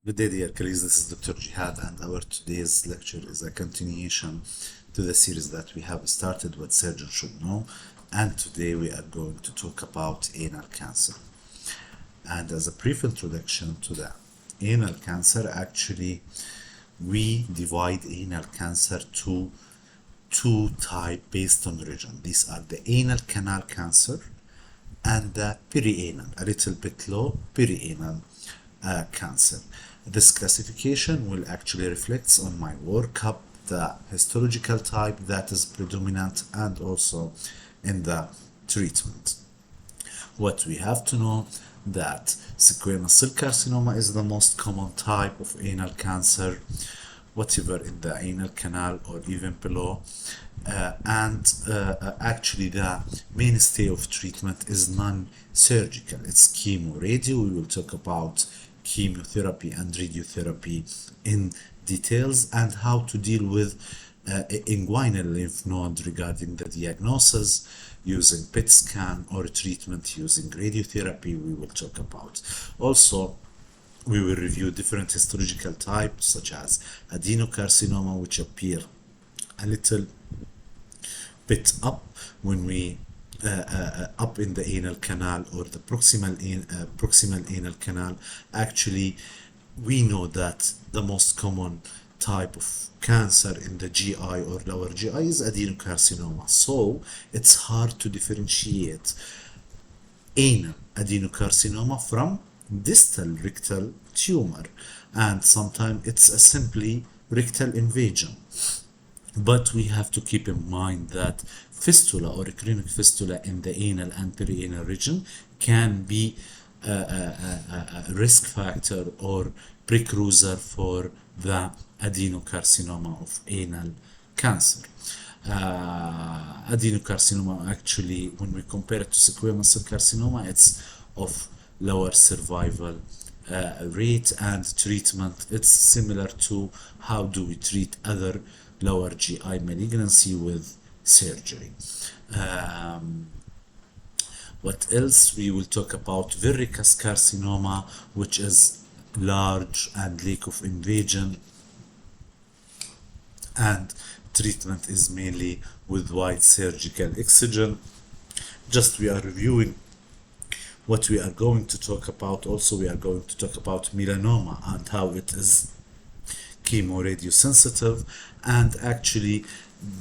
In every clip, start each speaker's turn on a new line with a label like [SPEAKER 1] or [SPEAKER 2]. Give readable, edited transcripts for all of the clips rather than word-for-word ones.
[SPEAKER 1] Good day, dear colleagues. This is Dr. Jihad, and our today's lecture is a continuation to the series that we have started, What Surgeons Should Know. And today we are going to talk about anal cancer. And as a brief introduction to the anal cancer, actually, we divide anal cancer to two types based on region. These are the anal canal cancer and the perianal, a little bit low perianal cancer. This classification will actually reflects on my workup, the histological type that is predominant, and also in the treatment. What we have to know that squamous cell carcinoma is the most common type of anal cancer, whatever in the anal canal or even below. Actually the mainstay of treatment is non-surgical. It's chemo radio. We will talk about chemotherapy and radiotherapy in details and how to deal with inguinal lymph node regarding the diagnosis using PET scan or treatment using radiotherapy. We will talk about also. We will review different histological types such as adenocarcinoma, which appear a little bit up when we up in the anal canal or the proximal anal canal. Actually, we know that the most common type of cancer in the GI or lower GI is adenocarcinoma. So it's hard to differentiate anal adenocarcinoma from distal rectal tumor, and sometimes it's a simply rectal invasion. But we have to keep in mind that fistula or chronic fistula in the anal and perianal region can be a risk factor or precursor for the adenocarcinoma of anal cancer. Adenocarcinoma, actually, when we compare it to squamous cell carcinoma, it's of lower survival rate, and treatment it's similar to how do we treat other lower GI malignancy with surgery. What else? We will talk about verrucous carcinoma, which is large and lack of invasion, and treatment is mainly with wide surgical excision. Just we are reviewing what we are going to talk about. Also, we are going to talk about melanoma and how it is chemo radio sensitive, and actually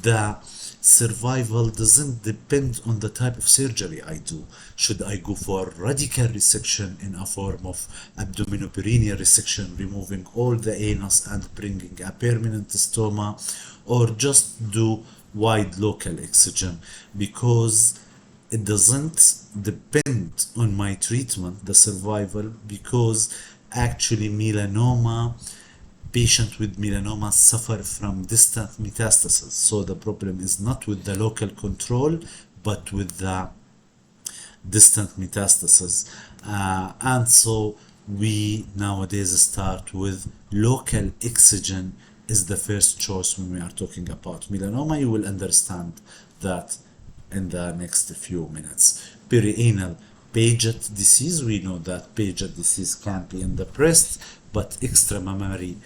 [SPEAKER 1] the survival doesn't depend on the type of surgery I do. Should I go for radical resection in a form of abdominoperineal resection, removing all the anus and bringing a permanent stoma, or just do wide local excision? Because it doesn't depend on my treatment, the survival, because actually melanoma, patient with melanoma suffer from distant metastasis. So the problem is not with the local control, but with the distant metastasis. And so we nowadays start with local excision is the first choice when we are talking about melanoma. You will understand that in the next few minutes. Perianal Paget disease, we know that Paget disease can be in the breast, but extramammary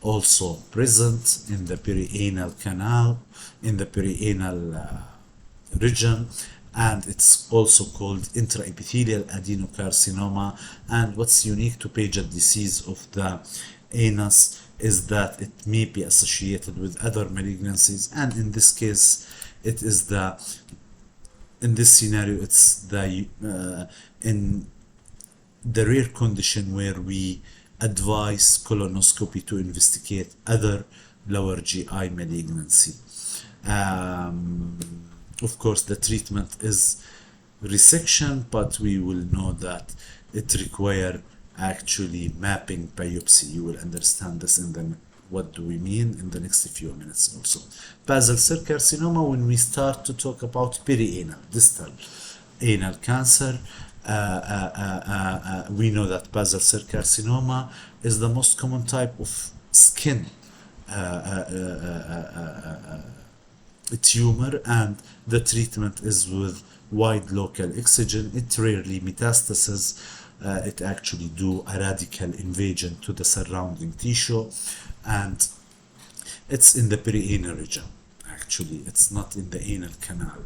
[SPEAKER 1] also present in the perianal canal, in the perianal region, and it's also called intraepithelial adenocarcinoma. And what's unique to Paget disease of the anus is that it may be associated with other malignancies, and in this case it is in this scenario it's in the rare condition where we advise colonoscopy to investigate other lower GI malignancy. Of course, the treatment is resection, but we will know that it requires actually mapping biopsy. You will understand this in the what do we mean in the next few minutes. Also, basal cell carcinoma, when we start to talk about perianal distal anal cancer, we know that basal cell carcinoma is the most common type of skin tumor, and the treatment is with wide local excision. It rarely metastases, it actually do a radical invasion to the surrounding tissue, and it's in the perianal region. Actually, it's not in the anal canal.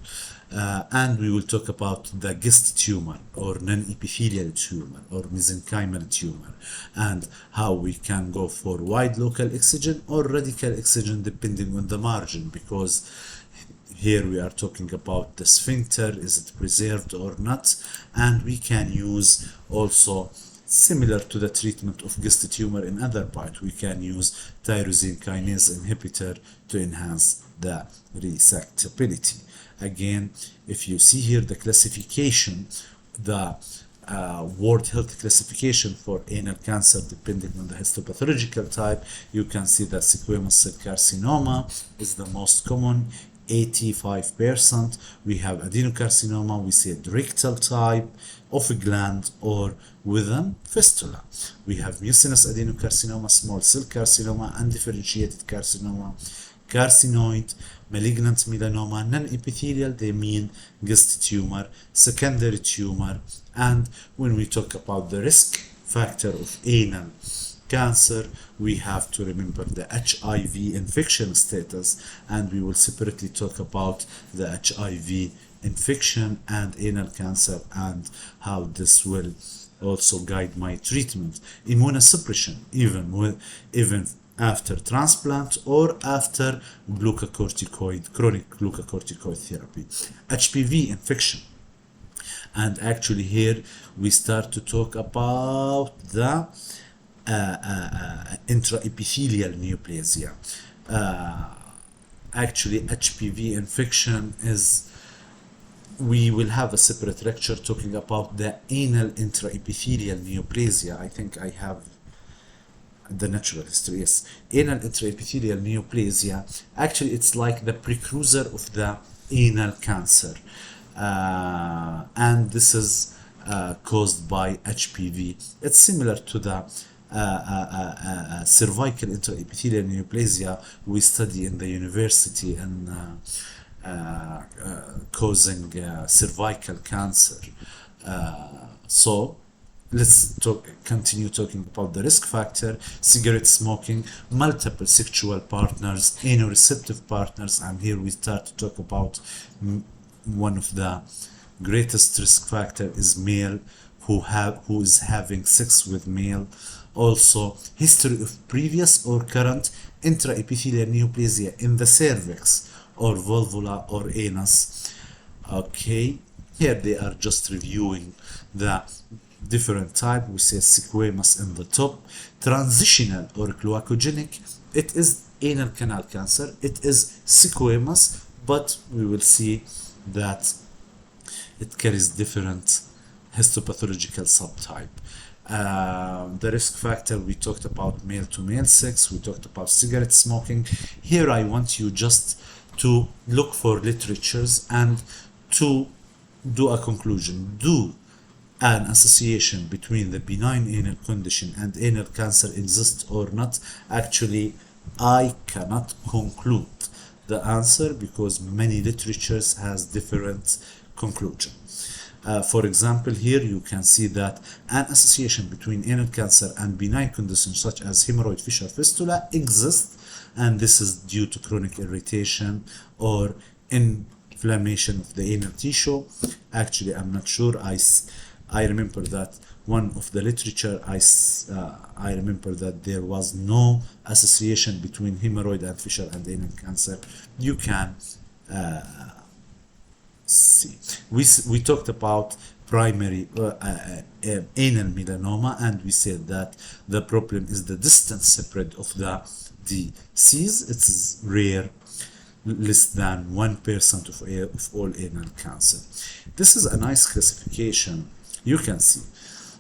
[SPEAKER 1] And we will talk about the GIST tumor or non-epithelial tumor or mesenchymal tumor, and how we can go for wide local excision or radical excision depending on the margin, because here we are talking about the sphincter, is it preserved or not, and we can use also, similar to the treatment of GIST tumor in other part, we can use tyrosine kinase inhibitor to enhance the resectability. Again, if you see here the classification, the World Health Classification for anal cancer, depending on the histopathological type, you can see that squamous cell carcinoma is the most common, 85%. We have adenocarcinoma, we see a rectal type of a gland or within fistula. We have mucinous adenocarcinoma, small cell carcinoma, undifferentiated carcinoma, carcinoid, malignant melanoma, non-epithelial, they mean GIST tumor, secondary tumor. And when we talk about the risk factor of anal cancer, we have to remember the HIV infection status, and we will separately talk about the HIV infection and anal cancer and how this will also guide my treatment. Immunosuppression, even after transplant or after glucocorticoid, chronic glucocorticoid therapy. HPV infection. And actually here we start to talk about the intraepithelial neoplasia. Actually, HPV infection is, we will have a separate lecture talking about the anal intraepithelial neoplasia. I think I have the natural history. Yes, anal intraepithelial neoplasia. Actually, it's like the precursor of the anal cancer, and this is caused by HPV. It's similar to the cervical intraepithelial neoplasia we study in the university and causing cervical cancer. So let's continue talking about the risk factor: cigarette smoking, multiple sexual partners, anoreceptive partners, and here we start to talk about one of the greatest risk factor is male who is having sex with male. Also, history of previous or current intraepithelial neoplasia in the cervix or vulva or anus. Okay, here they are just reviewing the different type. We say squamous in the top, transitional or cloacogenic. It is anal canal cancer. It is squamous, but we will see that it carries different histopathological subtype. The risk factor, we talked about male to male sex, we talked about cigarette smoking. Here I want you just to look for literatures and to do a conclusion. Do an association between the benign anal condition and anal cancer exist or not? Actually, I cannot conclude the answer because many literatures has different conclusion. For example, here you can see that an association between anal cancer and benign conditions such as hemorrhoid, fissure, fistula exists, and this is due to chronic irritation or inflammation of the anal tissue. Actually, I'm not sure. I remember that one of the literature, I remember that there was no association between hemorrhoid and fissure and anal cancer. You can see. We talked about primary anal melanoma, and we said that the problem is the distant spread of the disease. It is rare, less than 1% of all anal cancer. This is a nice classification. You can see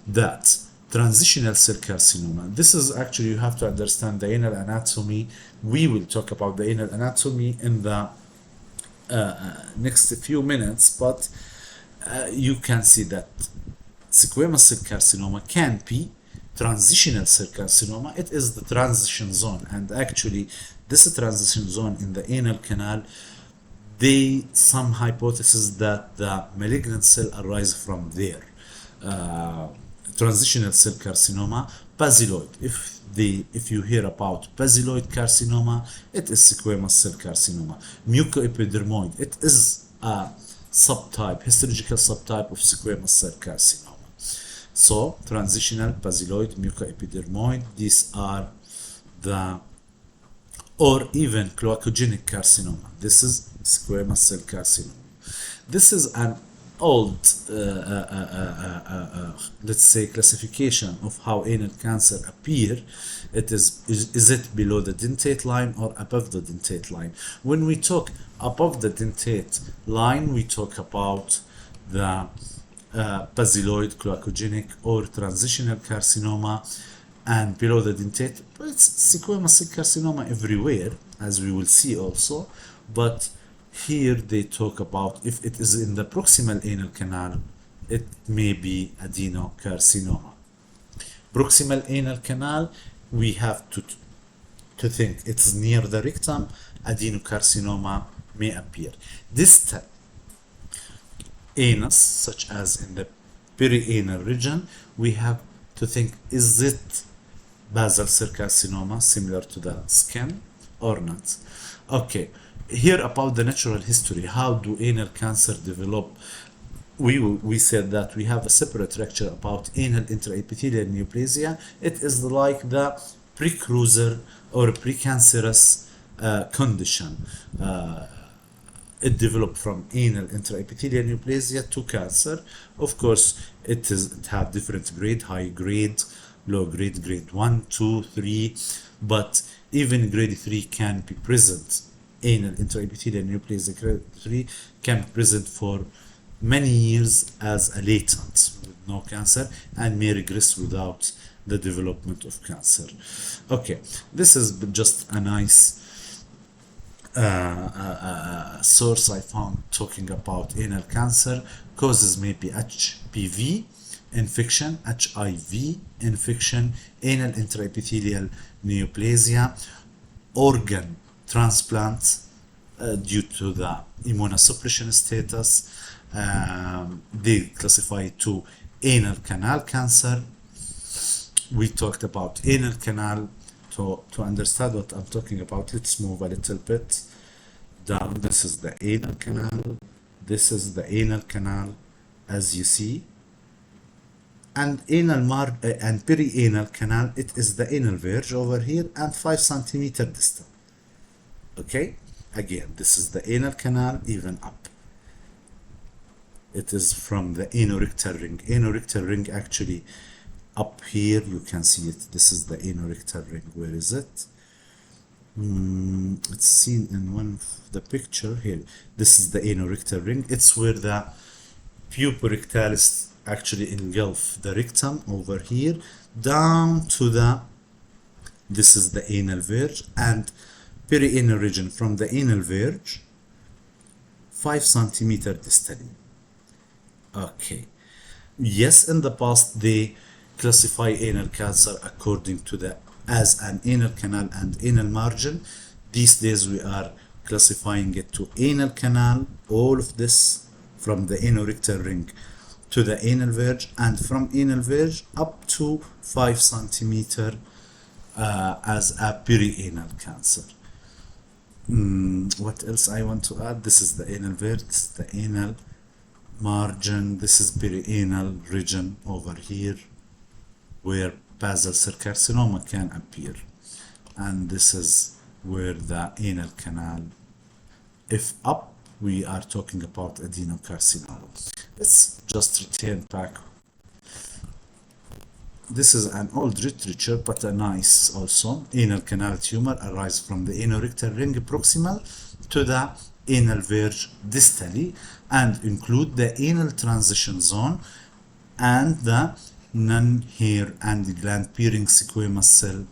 [SPEAKER 1] that transitional cell carcinoma. This is actually, you have to understand the anal anatomy. We will talk about the anal anatomy in the next few minutes, but you can see that squamous cell carcinoma can be transitional cell carcinoma. It is the transition zone, and actually this transition zone in the anal canal, some hypothesis that the malignant cell arise from there. transitional cell carcinoma, basiloid. If you hear about basiloid carcinoma, it is squamous cell carcinoma. Mucoepidermoid, it is a subtype, histological subtype of squamous cell carcinoma. So transitional, basiloid, mucoepidermoid, these are the, or even cloacogenic carcinoma. This is squamous cell carcinoma. This is an old, let's say, classification of how anal cancer appear. It is it below the dentate line or above the dentate line? When we talk above the dentate line, we talk about the basiloid, cloacogenic, or transitional carcinoma, and below the dentate, it's squamous cell carcinoma everywhere, as we will see also, but here they talk about if it is in the proximal anal canal, it may be adenocarcinoma. Proximal anal canal, we have to think it's near the rectum, adenocarcinoma may appear. Distal anus, such as in the perianal region, we have to think, is it basal cell carcinoma similar to the skin or not? Okay, here about the natural history. How do anal cancer develop? We said that we have a separate lecture about anal intraepithelial neoplasia. It is like the precursor or precancerous condition. It developed from anal intraepithelial neoplasia to cancer. Of course, it have different grade, high grade, low grade, grade 1, 2, 3, but even grade 3 can be present. Anal intraepithelial neoplasia grade 3 can be present for many years as a latent with no cancer and may regress without the development of cancer. Okay, this is just a nice source I found talking about anal cancer. Causes may be HPV infection, HIV infection, anal intraepithelial neoplasia, organ transplant due to the immunosuppression status. They classify it to anal canal cancer. We talked about anal canal. To understand what I'm talking about, let's move a little bit down. This is the anal canal. This is the anal canal, as you see. And and perianal canal, it is the anal verge over here and 5 centimeter distal. Okay, again, this is the anal canal, even up. It is from the anorectal ring. Anorectal ring actually up here, you can see it. This is the anorectal ring. Where is it? It's seen in one of the picture here. This is the anorectal ring. It's where the puborectalis actually engulf the rectum over here down to the, this is the anal verge, and perianal region from the anal verge 5 centimeter distally. Okay, yes, in the past they classify anal cancer according to the as an anal canal and anal margin. These days we are classifying it to anal canal, all of this from the anorectal ring to the anal verge, and from anal verge up to 5 centimeter as a perianal cancer. What else I want to add? This is the anal verge, this is the anal margin, this is perianal region over here where basal cell carcinoma can appear, and this is where the anal canal, if up, we are talking about adenocarcinoma. Let's just return back. This is an old literature, but a nice also. Anal canal tumor arises from the anorectal ring proximal to the anal verge distally and include the anal transition zone and the non-hair and gland bearing squamous cell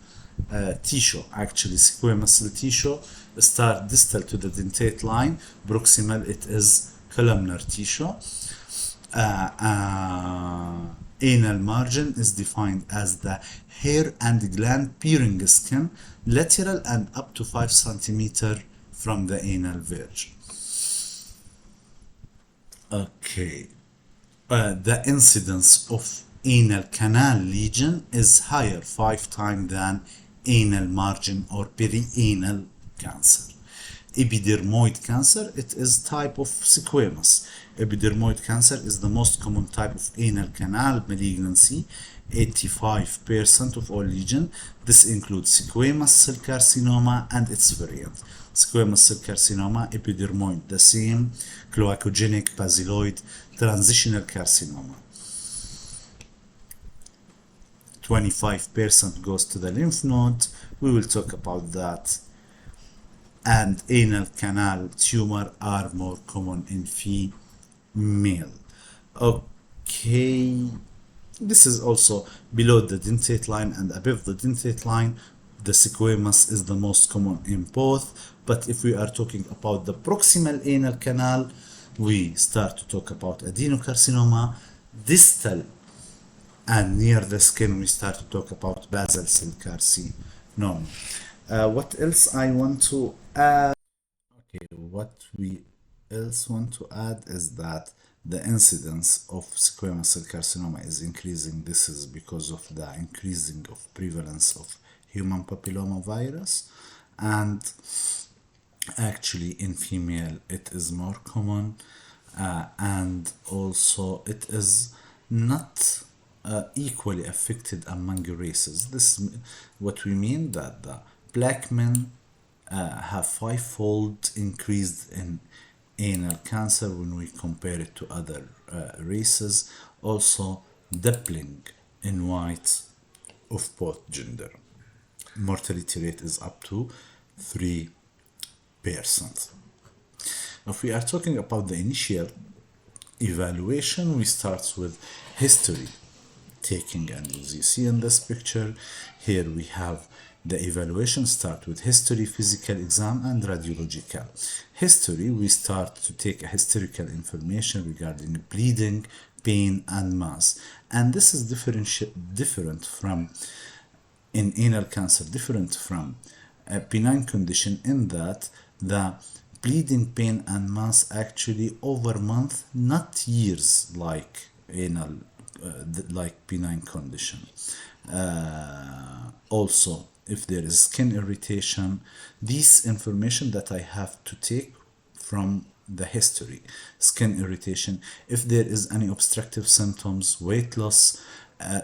[SPEAKER 1] tissue. Actually, squamous cell tissue start distal to the dentate line. Proximal, it is columnar tissue. Anal margin is defined as the hair and gland bearing skin, lateral and up to 5 centimeter from the anal verge. Okay, the incidence of anal canal lesion is higher 5 times than anal margin or perianal cancer. Epidermoid cancer, it is type of squamous. Epidermoid cancer is the most common type of anal canal malignancy, 85% of all lesions. This includes squamous cell carcinoma and its variant. Squamous cell carcinoma, epidermoid, the same, cloacogenic, basiloid, transitional carcinoma. 25% goes to the lymph node. We will talk about that. And anal canal tumor are more common in female. Okay, this is also below the dentate line and above the dentate line. The squamous is the most common in both, but if we are talking about the proximal anal canal, we start to talk about adenocarcinoma. Distal and near the skin, we start to talk about basal cell carcinoma. What else I want to add? Okay, what we else want to add is that the incidence of squamous cell carcinoma is increasing. This is because of the increasing of prevalence of human papilloma virus, and actually in female it is more common, and also it is not equally affected among races. This what we mean, that the black men have 5-fold increased in anal cancer when we compare it to other races. Also doubling in white of both gender. Mortality rate is up to 3%. If we are talking about the initial evaluation, we start with history taking, and as you see in this picture here, we have the evaluation start with history, physical exam, and radiological. History, we start to take a historical information regarding bleeding, pain, and mass. And this is different from, in anal cancer, different from a benign condition in that the bleeding, pain, and mass actually over months, not years like anal, like benign condition. Also, if there is skin irritation, these information that I have to take from the history. Skin irritation, if there is any obstructive symptoms, weight loss,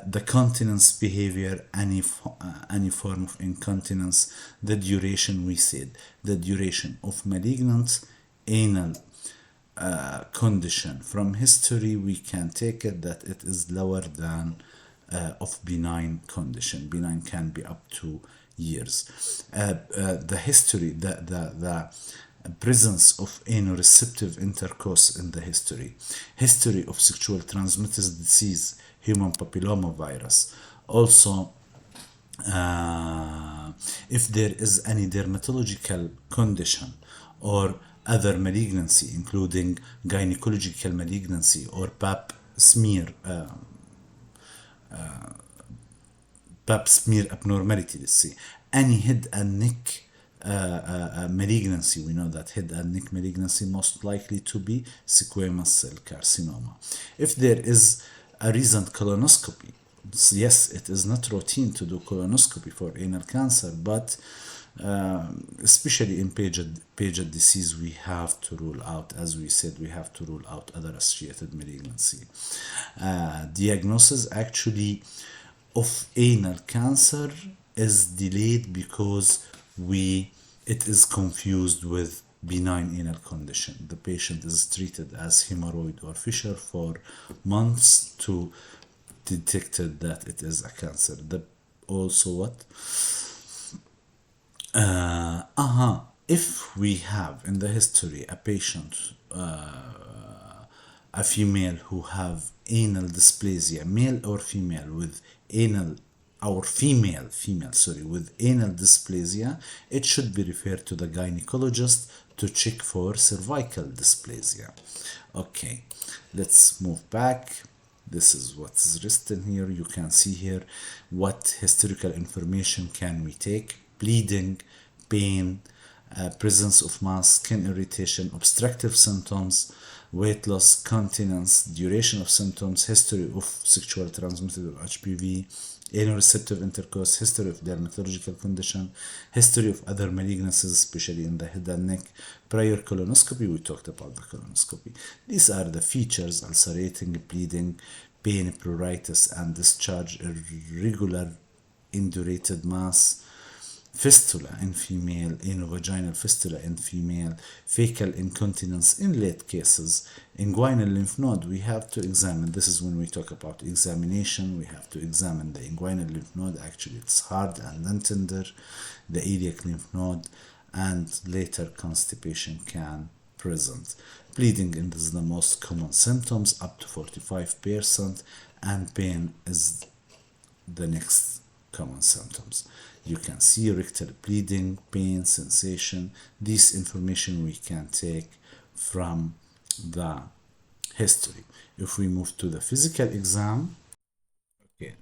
[SPEAKER 1] the continence behavior, any form of incontinence, the duration, we said, the duration of malignant anal condition. From history, we can take it that it is lower than of benign condition. Benign can be up to years. The history, the presence of anoreceptive intercourse in the history of sexual transmitted disease, human papilloma virus. Also, if there is any dermatological condition or other malignancy, including gynecological malignancy or pap smear abnormality, let's say, any head and neck malignancy. We know that head and neck malignancy most likely to be squamous cell carcinoma. If there is a recent colonoscopy, yes, it is not routine to do colonoscopy for anal cancer, but especially in Paget disease, we have to rule out, as we said, we have to rule out other associated malignancy. Diagnosis actually of anal cancer is delayed because it is confused with benign anal condition. The patient is treated as hemorrhoid or fissure for months to detected that it is a cancer. Also what? If we have in the history a patient, a female who have anal dysplasia, male or female with anal, or female, with anal dysplasia, it should be referred to the gynecologist to check for cervical dysplasia. Okay, let's move back. This is what's written here. You can see here what historical information can we take: bleeding, pain, presence of mass, skin irritation, obstructive symptoms, weight loss, continence, duration of symptoms, history of sexual transmitted or HPV, anal receptive intercourse, history of dermatological condition, history of other malignancies, especially in the head and neck, prior colonoscopy. We talked about the colonoscopy. These are the features: ulcerating, bleeding, pain, pruritus, and discharge, irregular indurated mass, fistula in female, anovaginal fistula in female, fecal incontinence in late cases, inguinal lymph node. We have to examine, this is when we talk about examination, we have to examine the inguinal lymph node. Actually, it's hard and then tender, the iliac lymph node, and later constipation can present. Bleeding is the most common symptoms, up to 45%, and pain is the next common symptoms. You can see rectal bleeding, pain, sensation. This information we can take from the history. If we move to the physical exam, okay,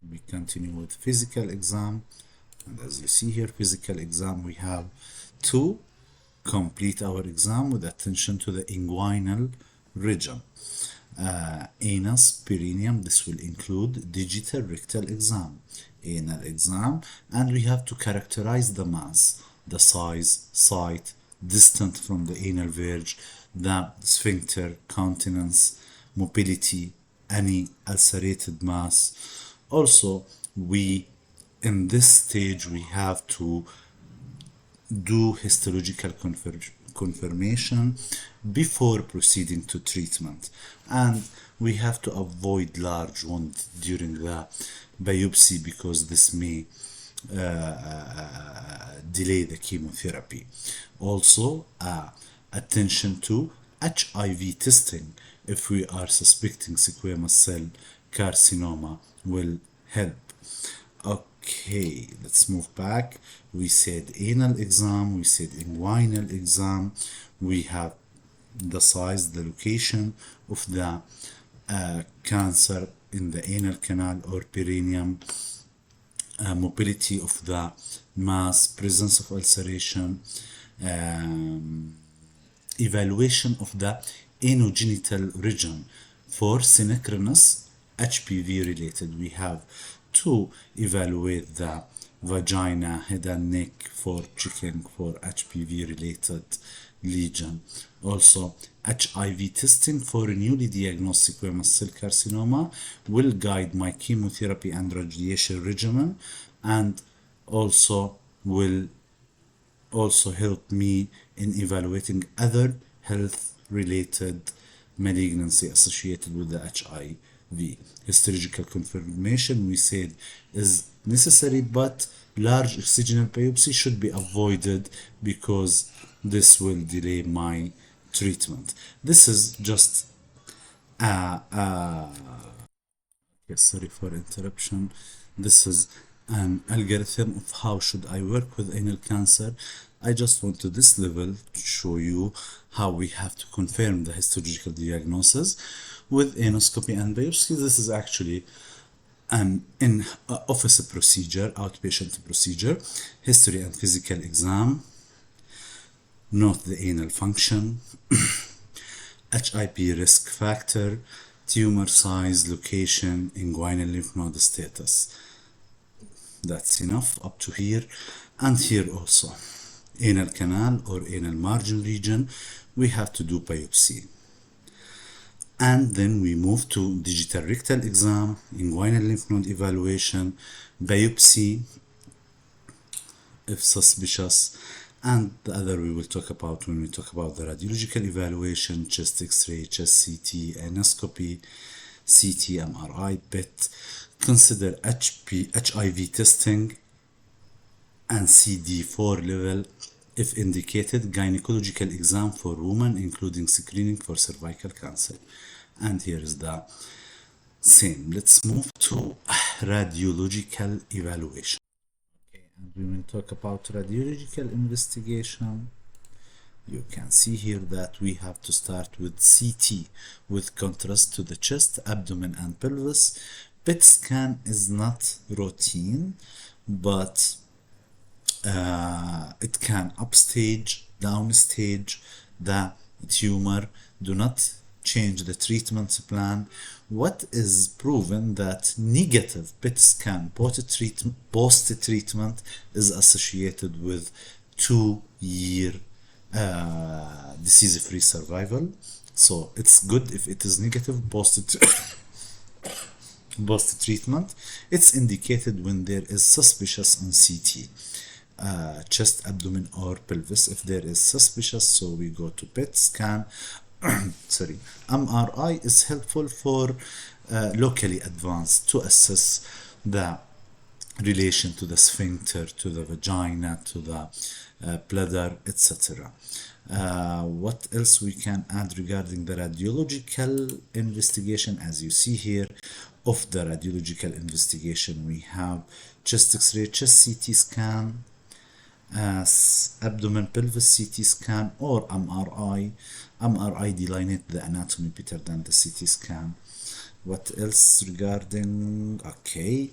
[SPEAKER 1] we continue with physical exam. And as you see here, physical exam, we have to complete our exam with attention to the inguinal region. Anus, perineum, this will include digital rectal exam, anal exam, and we have to characterize the mass, the size, site, distant from the anal verge, the sphincter, continence, mobility, any ulcerated mass. Also, in this stage we have to do histological confirmation before proceeding to treatment, and we have to avoid large wound during the biopsy because this may delay the chemotherapy. Also, attention to HIV testing if we are suspecting squamous cell carcinoma will help. Okay, let's move back. We said anal exam, we said inguinal exam, we have the size, the location of the cancer in the anal canal or perineum, mobility of the mass, presence of ulceration, evaluation of the anogenital region. For synchronous HPV related, we have to evaluate the vagina, head and neck for checking for HPV related lesion. Also, HIV testing for newly diagnosed squamous cell carcinoma will guide my chemotherapy and radiation regimen, and also will help me in evaluating other health related malignancy associated with the HIV. Histological confirmation, we said, is necessary, but large excisional biopsy should be avoided because this will delay my treatment. This is just sorry for interruption. This is an algorithm of how should I work with anal cancer. I just want to this level to show you how we have to confirm the histological diagnosis with anoscopy and biopsy. This is actually an in-office procedure, outpatient procedure. History and physical exam. Note the anal function, HIP risk factor, tumor size, location, inguinal lymph node status. That's enough up to here. And here also, anal canal or anal margin region, we have to do biopsy. And then we move to digital rectal exam, inguinal lymph node evaluation, biopsy if suspicious, and the other we will talk about when we talk about the radiological evaluation: chest x-ray, chest CT, endoscopy, CT, MRI, PET. Consider HIV testing and CD4 level if indicated, gynecological exam for women including screening for cervical cancer. And here is the same. Let's move to radiological evaluation. Okay, and we will talk about radiological investigation. You can see here that we have to start with CT with contrast to the chest, abdomen and pelvis. PET scan is not routine, but It can upstage, downstage the tumor. Do not change the treatment plan. What is proven that negative PET scan post-treatment is associated with 2-year disease-free survival. So it's good if it is negative post-treatment. It's indicated when there is suspicious on CT. Chest, abdomen, or pelvis. If there is suspicious, so we go to PET scan. Sorry, MRI is helpful for locally advanced to assess the relation to the sphincter, to the vagina, to the bladder, etc. What else we can add regarding the radiological investigation? As you see here, of the radiological investigation, we have chest X-ray, chest CT scan, abdomen, pelvis CT scan, or MRI. MRI delineate the anatomy better than the CT scan. What else regarding? Okay,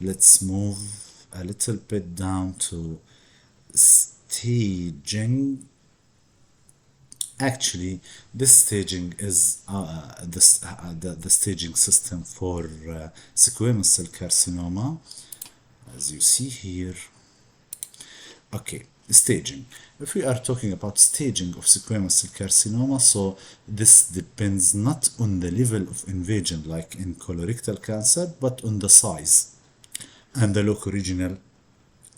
[SPEAKER 1] let's move a little bit down to staging. Actually, this staging is the staging system for squamous cell carcinoma, as you see here. Okay, staging. If we are talking about staging of squamous cell carcinoma, so this depends not on the level of invasion like in colorectal cancer, but on the size and the locoregional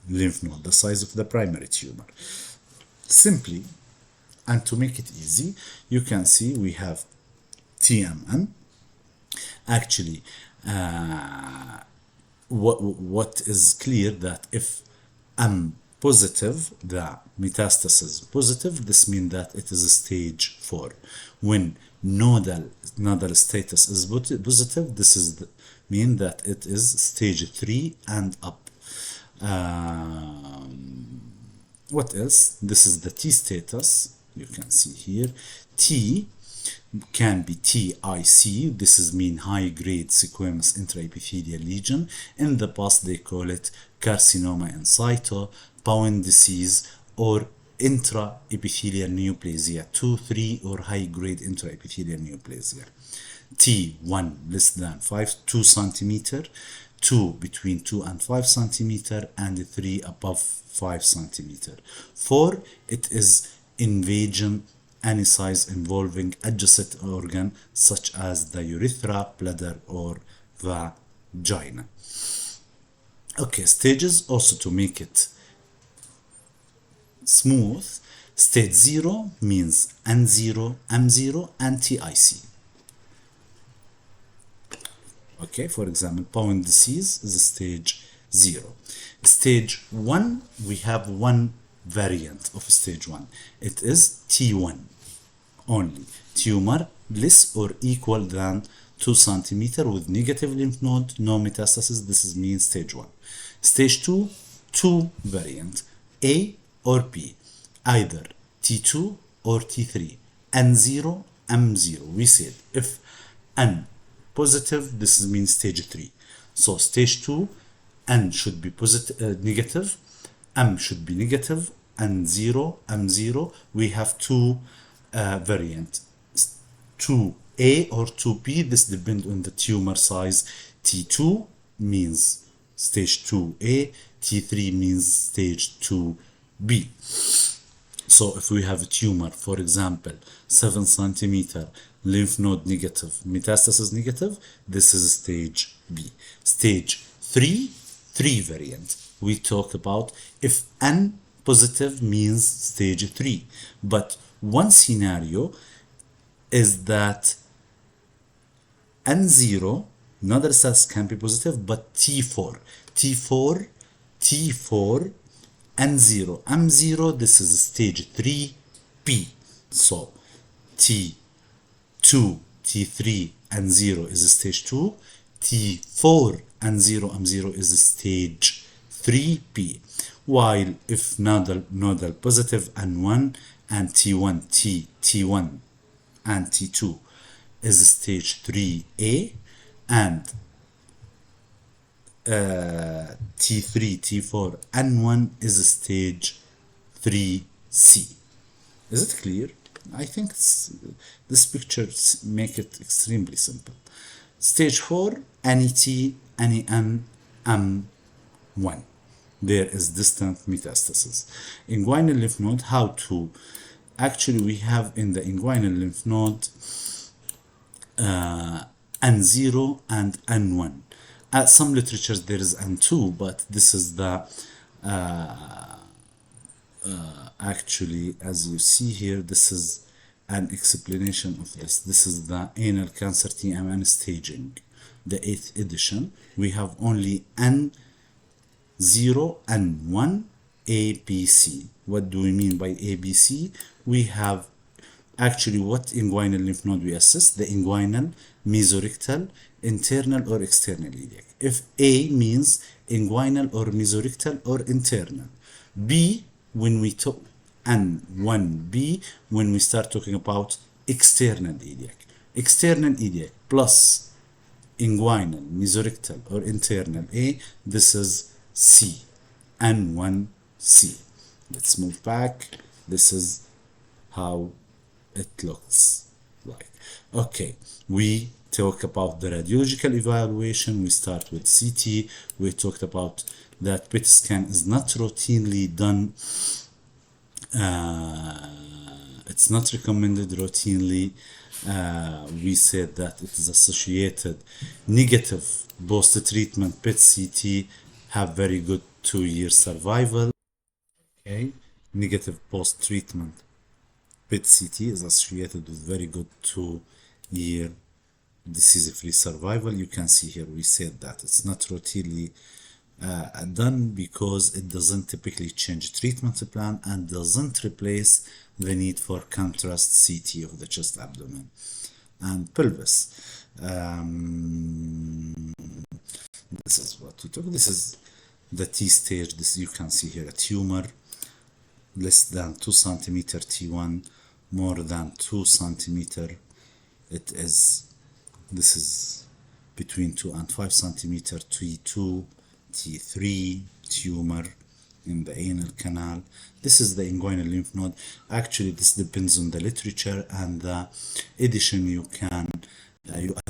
[SPEAKER 1] lymph node, the size of the primary tumor. Simply, and to make it easy, you can see we have TMN. Actually, what is clear that if M positive, the metastasis positive, this means that it is stage 4. When nodal status is positive, this is mean that it is stage 3 and up. What else? This is the T status. You can see here. T can be TIC. This is mean high-grade squamous intraepithelial lesion. In the past, they call it carcinoma in situ, Bowen disease, or intraepithelial neoplasia 2, 3, or high-grade intraepithelial neoplasia. T1 less than 2 centimeter, 2 between 2 and 5 centimeter, and 3 above 5 centimeter. 4, it is invasion any size involving adjacent organ such as the urethra, bladder, or vagina. Okay, stages also to make it smooth. Stage 0 means N0, M0, and TIC. Okay, for example, Bowen disease is stage 0. Stage 1, we have one variant of stage 1. It is T1 only. Tumor less or equal than 2 centimeter with negative lymph node, no metastasis. This is mean stage 1. Stage 2, two variant, A or B, either T2 or T3, N0, M0. We said if N positive, this is mean stage 3. So stage 2, N should be positive, negative, M should be negative, and 0, M0. We have two variants, 2A or 2B. This depends on the tumor size. T2 means stage 2A, T3 means stage 2B. So if we have a tumor, for example, 7 centimeter, lymph node negative, metastasis negative, this is stage B. Stage 3 variant. We talk about if N positive means stage 3. But one scenario is that N0, not the cells can be positive, but T4, N0, M0, this is stage 3B. So T2, T3, N0 is stage 2, T4, N0, M0 is stage 3B. While if nodal positive N1 and T1 and T2 is stage 3A, and T3, T4, N1 is stage 3C. Is it clear? I think this picture make it extremely simple. Stage 4, any T, any N, M1. There is distant metastasis. Inguinal lymph node, how to? Actually, we have in the inguinal lymph node N0 and N1. At some literatures there is N2, but this is the actually, as you see here, this is an explanation of this. This is the anal cancer TMN staging, the 8th edition. We have only N0 and 1 ABC. What do we mean by ABC? We have actually what inguinal lymph node we assess, the inguinal, mesorectal, internal or external iliac. If A means inguinal or mesorectal or internal. B, when we talk, and 1B, when we start talking about external iliac. External iliac plus inguinal, mesorectal or internal A, this is C, N1C. Let's move back. This is how it looks like. Okay, we talk about the radiological evaluation. We start with CT. We talked about that PET scan is not routinely done. It's not recommended routinely. We said that it is associated negative post-treatment PET CT have very good 2-year survival. Okay, negative post-treatment PET CT is associated with very good 2-year disease-free survival. You can see here we said that it's not routinely done because it doesn't typically change treatment plan and doesn't replace the need for contrast CT of the chest, abdomen, and pelvis. This is what we talk. This is the T stage. This you can see here a tumor less than 2 centimeter T1, more than 2 centimeter. It is. This is between 2 and 5 centimeter T2, T3 tumor in the anal canal. This is the inguinal lymph node. Actually, this depends on the literature and the edition you are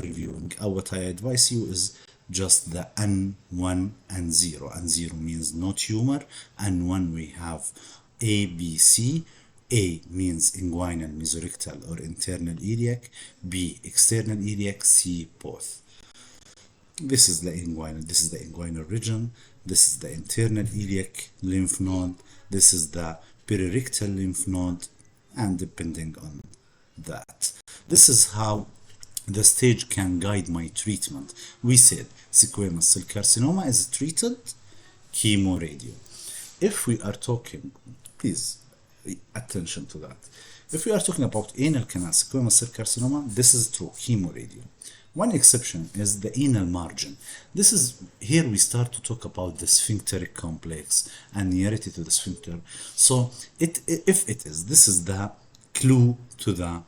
[SPEAKER 1] reviewing. What I advise you is just the N1 and 0. N0 means no tumor. N1 we have A, B, C. A means inguinal, mesorectal or internal iliac. B, external iliac. C, both. This is the inguinal. This is the inguinal region. This is the internal iliac lymph node. This is the perirectal lymph node, and depending on that, this is how the stage can guide my treatment. We said squamous cell carcinoma is treated chemo-radio. If we are talking, please attention to that. If we are talking about anal canal squamous cell carcinoma, this is true chemo-radio. One exception is the anal margin. This is here we start to talk about the sphincteric complex and nearity to the sphincter. So if it is, this is the clue to the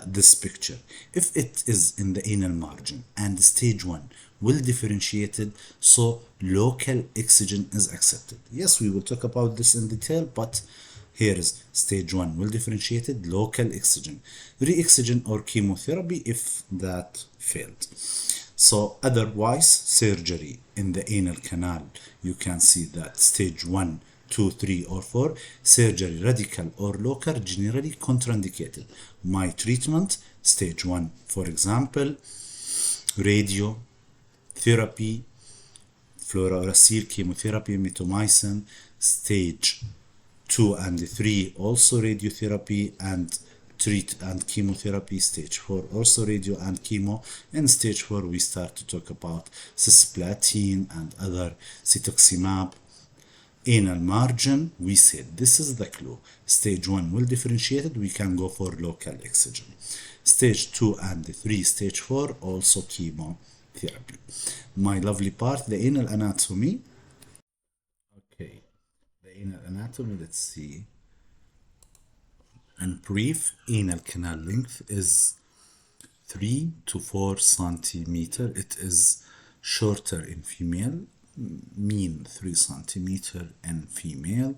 [SPEAKER 1] this picture. If it is in the anal margin and stage 1 well differentiated, so local excision is accepted. Yes, we will talk about this in detail, but here is stage 1 well differentiated, local excision, re-excision or chemotherapy if that failed. So otherwise, surgery in the anal canal, you can see that stage 1, 2, 3 or 4, surgery radical or local generally contraindicated. My treatment, stage 1, for example, radiotherapy, fluorouracil chemotherapy, mitomycin. Stage 2 and 3 also radiotherapy and chemotherapy. Stage 4 also radio and chemo. In stage 4 we start to talk about cisplatin and other cetuximab. Anal margin, we said this is the clue. Stage 1 well differentiated, we can go for local excision. Stage 2 and 3, stage 4 also chemotherapy. My lovely part, the anal anatomy. Okay, the anal anatomy, let's see. In brief, anal canal length is 3 to 4 centimeter. It is shorter in female, mean 3 centimeter in female.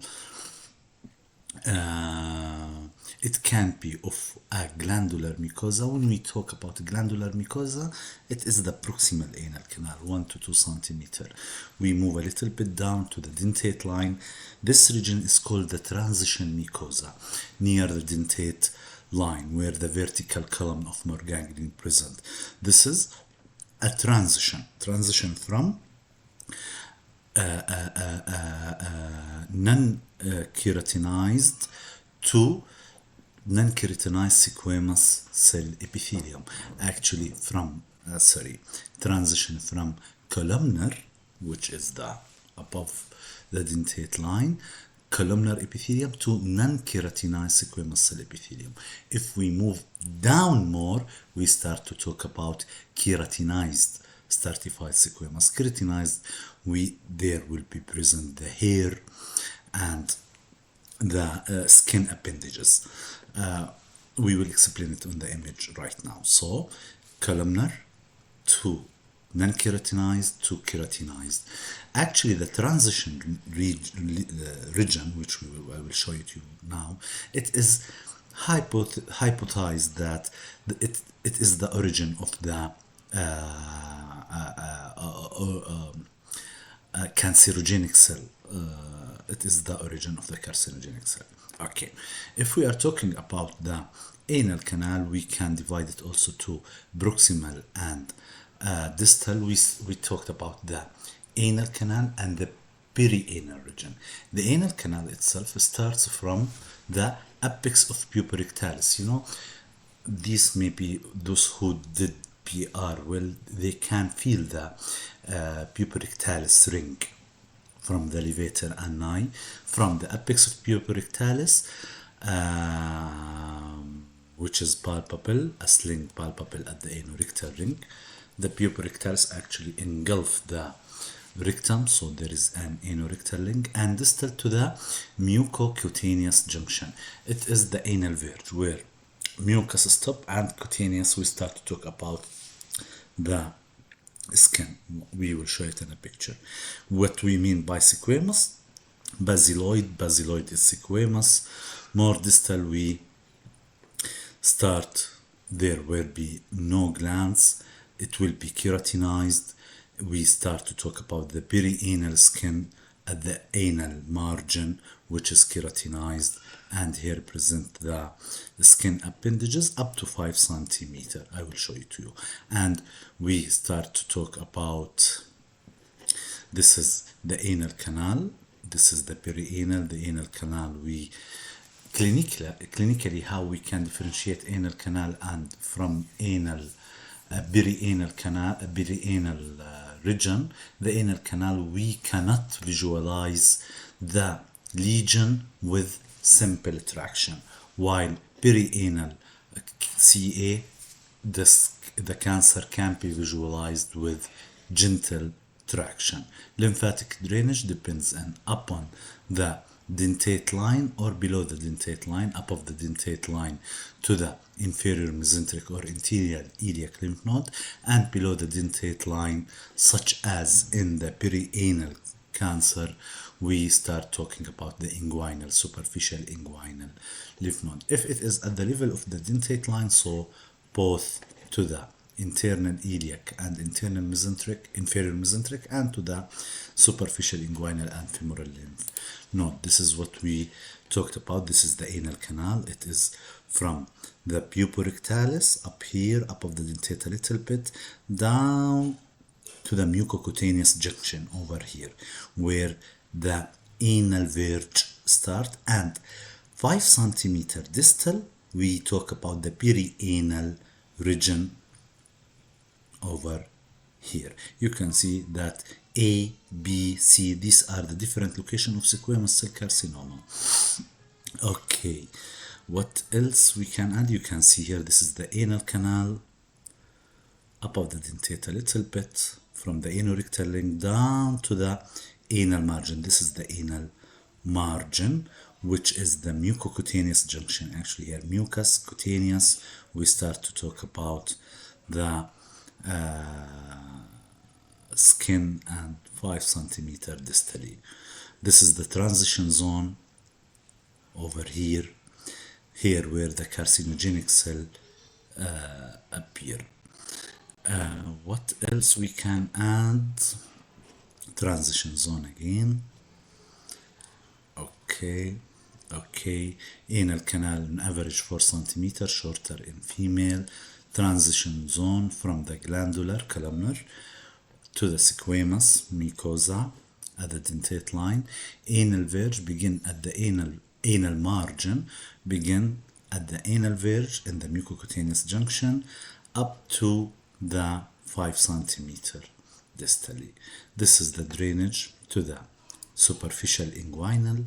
[SPEAKER 1] It can be of a glandular mucosa. When we talk about glandular mucosa, it is the proximal anal canal, 1 to 2 centimeter. We move a little bit down to the dentate line. This region is called the transition mucosa, near the dentate line, where the vertical column of Morganglia present. This is a transition from non-keratinized to non-keratinized squamous cell epithelium. Actually, transition from columnar, which is the above the dentate line, columnar epithelium, to non-keratinized squamous cell epithelium. If we move down more, we start to talk about keratinized stratified squamous. Keratinized, there will be present the hair and the skin appendages. We will explain it on the image right now. So, columnar to non-keratinized to keratinized. Actually, the transition region, which I will show you now, it is hypothesized that it is the origin of the carcinogenic cell. It is the origin of the carcinogenic cell. Okay, if we are talking about the anal canal, we can divide it also to proximal and distal. We talked about the anal canal and the perianal region. The anal canal itself starts from the apex of puborectalis. You know, these may be those who did PR well, they can feel the puborectalis ring from the levator ani, from the apex of puborectalis, which is palpable, a sling palpable at the anorectal ring. The puborectalis actually engulf the rectum, so there is an anorectal ring, and distal to the mucocutaneous junction. It is the anal verge where mucus stop and cutaneous we start to talk about the skin. We will show it in a picture. What we mean by squamous: basiloid is squamous. More distal we start, there will be no glands, it will be keratinized. We start to talk about the perianal skin at the anal margin, which is keratinized, and here present the skin appendages up to 5 centimeter. I will show it to you. And we start to talk about, this is the anal canal, this is the perianal, the anal canal. We clinically how we can differentiate anal canal and from anal perianal canal, perianal region. The anal canal, we cannot visualize the lesion with simple traction, while perianal CA, the cancer can be visualized with gentle traction. Lymphatic drainage depends upon the dentate line or below the dentate line, above the dentate line to the inferior mesenteric or interior iliac lymph node, and below the dentate line, such as in the perianal cancer, we start talking about the inguinal, superficial inguinal lymph node. If it is at the level of the dentate line, so both to the internal iliac and internal mesenteric, inferior mesenteric, and to the superficial inguinal and femoral lymph node. This is what we talked about. This is the anal canal. It is from the puborectalis up here, above the dentate a little bit, down to the mucocutaneous junction over here, where the anal verge start, and 5 centimeter distal, we talk about the perianal region over here. You can see that A, B, C, these are the different locations of squamous cell carcinoma. Okay, what else we can add? You can see here, this is the anal canal, above the dentate a little bit, from the anorectal ring down to the anal margin. This is the anal margin, which is the mucocutaneous junction. Actually here, mucus, cutaneous, we start to talk about the skin and 5 centimeter distally. This is the transition zone over here, where the carcinogenic cell appear. What else we can add? Transition zone again. Okay, anal canal on average 4 centimeter shorter in female. Transition zone from the glandular columnar to the squamous mucosa at the dentate line. Anal verge begin at the anal margin, begin at the anal verge in the mucocutaneous junction up to the 5 centimeter distally. This is the drainage to the superficial inguinal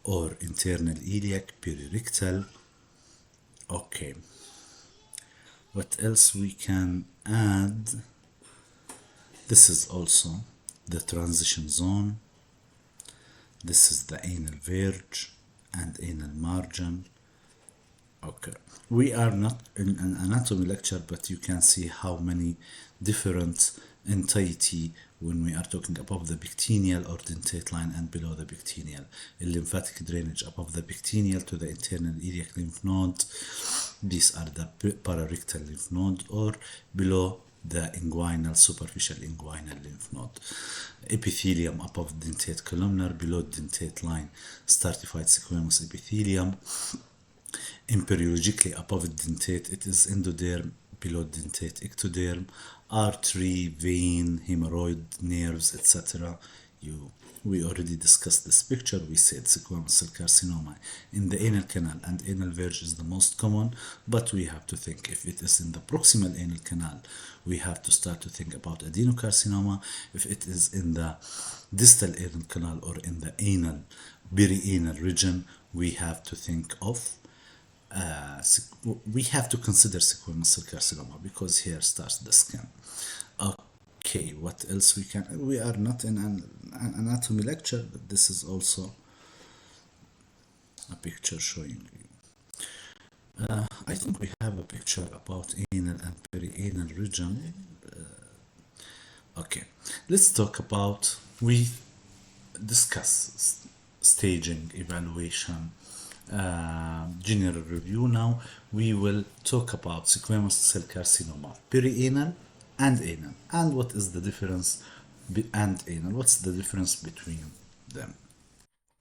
[SPEAKER 1] or internal iliac perirectal. Okay, what else we can add? This is also the transition zone. This is the anal verge and anal margin. Okay, we are not in an anatomy lecture, but you can see how many different entity when we are talking above the pectineal or dentate line and below the pectineal. A lymphatic drainage above the pectineal to the internal iliac lymph node. These are the pararectal lymph node, or below the inguinal, superficial inguinal lymph node. Epithelium above dentate columnar, below dentate line, stratified squamous epithelium. Embryologically above dentate, it is endoderm, below dentate ectoderm, artery, vein, hemorrhoid, nerves, etc. We already discussed this picture. We said squamous cell carcinoma in the anal canal and anal verge is the most common, but we have to think if it is in the proximal anal canal, we have to start to think about adenocarcinoma. If it is in the distal anal canal or in the anal, perianal region, we have to think of we have to consider squamous cell carcinoma because here starts the skin. Okay, what else we can? We are not in an anatomy lecture, but this is also a picture showing you. I think we have a picture about anal and perianal region. Okay, let's talk about, we discuss staging, evaluation, general review. Now we will talk about squamous cell carcinoma, perianal and anal, and what is the difference what's the difference between them.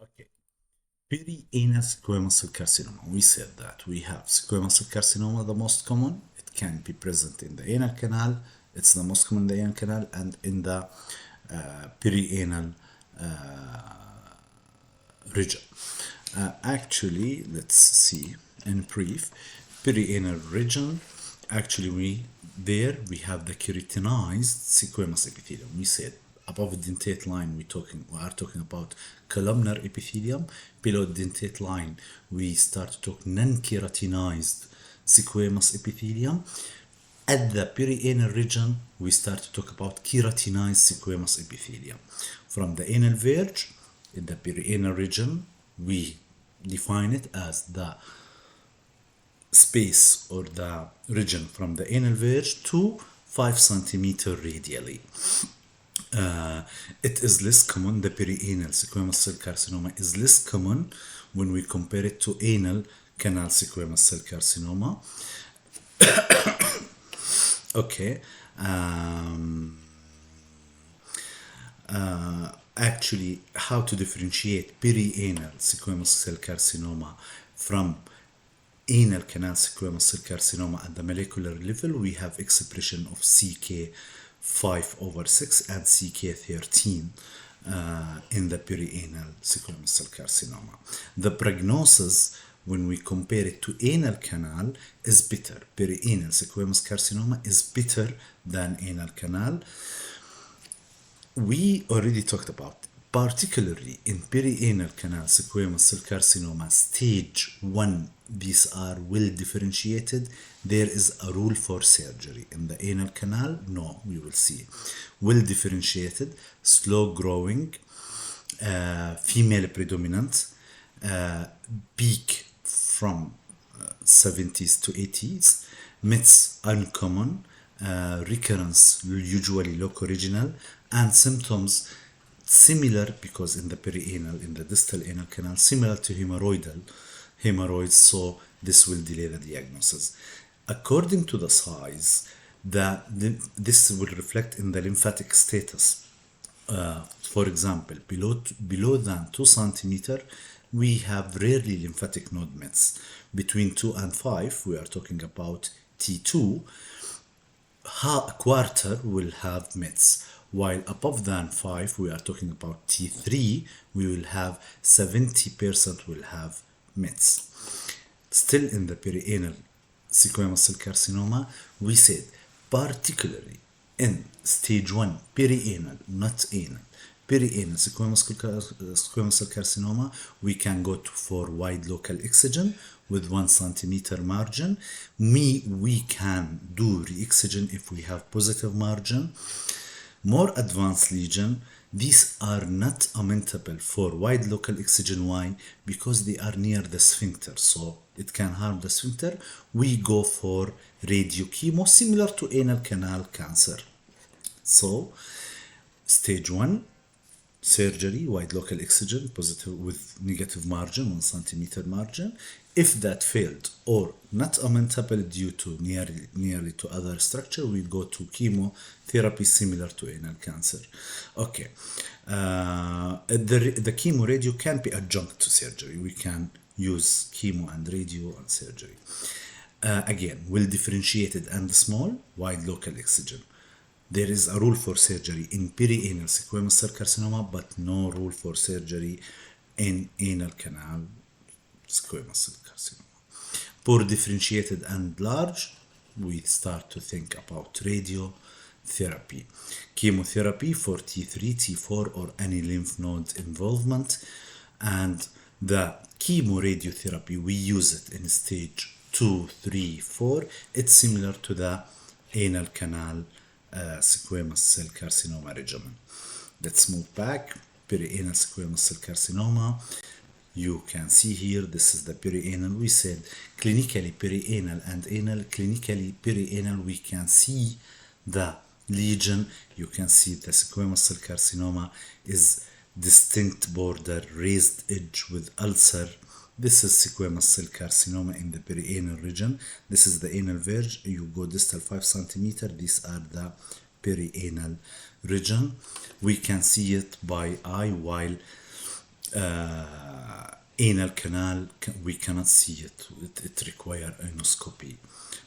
[SPEAKER 1] Okay, perianal squamous cell carcinoma, we said that we have squamous cell carcinoma, the most common. It can be present in the anal canal, it's the most common in the anal canal, and in the perianal region. Actually, let's see in brief. Perianal region, actually we have the keratinized squamous epithelium. We said above the dentate line we are talking about columnar epithelium. Below the dentate line we start to talk non-keratinized squamous epithelium. At the perianal region we start to talk about keratinized squamous epithelium. From the anal verge in the perianal region, we define it as the space or the region from the anal verge to 5 centimeter radially. It is less common. The perianal squamous cell carcinoma is less common when we compare it to anal canal squamous cell carcinoma. Okay. Actually, how to differentiate perianal squamous cell carcinoma from anal canal squamous cell carcinoma at the molecular level? We have expression of CK5/6 and CK13 in the perianal squamous cell carcinoma. The prognosis when we compare it to anal canal is better. Perianal squamous carcinoma is better than anal canal. We already talked about, particularly in perianal canal squamous cell carcinoma stage 1, these are well differentiated. There is a rule for surgery. In the anal canal, no, we will see. Well differentiated, slow growing, female predominant, peak from 70s to 80s, myths uncommon, recurrence usually loco-regional, and symptoms similar, because in the perianal, in the distal anal canal, similar to hemorrhoids, so this will delay the diagnosis. According to the size, this will reflect in the lymphatic status. For example, below than 2 centimeter, we have rarely lymphatic node mets. Between 2 and 5, we are talking about T2, a quarter will have mets, while above than 5, we are talking about T3, we will have 70% will have mets. Still in the perianal squamous cell carcinoma, we said particularly in stage 1 perianal, not anal, perianal squamous cell carcinoma, we can go for wide local excision with 1 centimeter margin. We can do re-excision if we have positive margin. More advanced lesion, these are not amenable for wide local excision. Why? Because they are near the sphincter, so it can harm the sphincter. We go for radiochemo, similar to anal canal cancer. So, stage 1, surgery, wide local excision, positive with negative margin, 1 centimeter margin. If that failed or not amenable due to nearly to other structure, we go to chemotherapy similar to anal cancer. Okay, the chemo radio can be adjunct to surgery. We can use chemo and radio and surgery. Again, well differentiated and small, wide local excision. There is a rule for surgery in perianal squamous cell carcinoma, but no rule for surgery in anal canal squamous cell carcinoma. Poor differentiated and large, we start to think about radiotherapy. Chemotherapy for T3, T4, or any lymph node involvement. And the chemoradiotherapy, we use it in stage 2, 3, 4. It's similar to the anal canal squamous cell carcinoma regimen. Let's move back. Perianal squamous cell carcinoma. You can see here, this is the perianal. We said clinically perianal and anal. Clinically perianal, we can see the lesion. You can see the squamous cell carcinoma is distinct border, raised edge with ulcer. This is squamous cell carcinoma in the perianal region. This is the anal verge. You go distal 5 centimeter. These are the perianal region. We can see it by eye, while anal canal, we cannot see it. It requires endoscopy.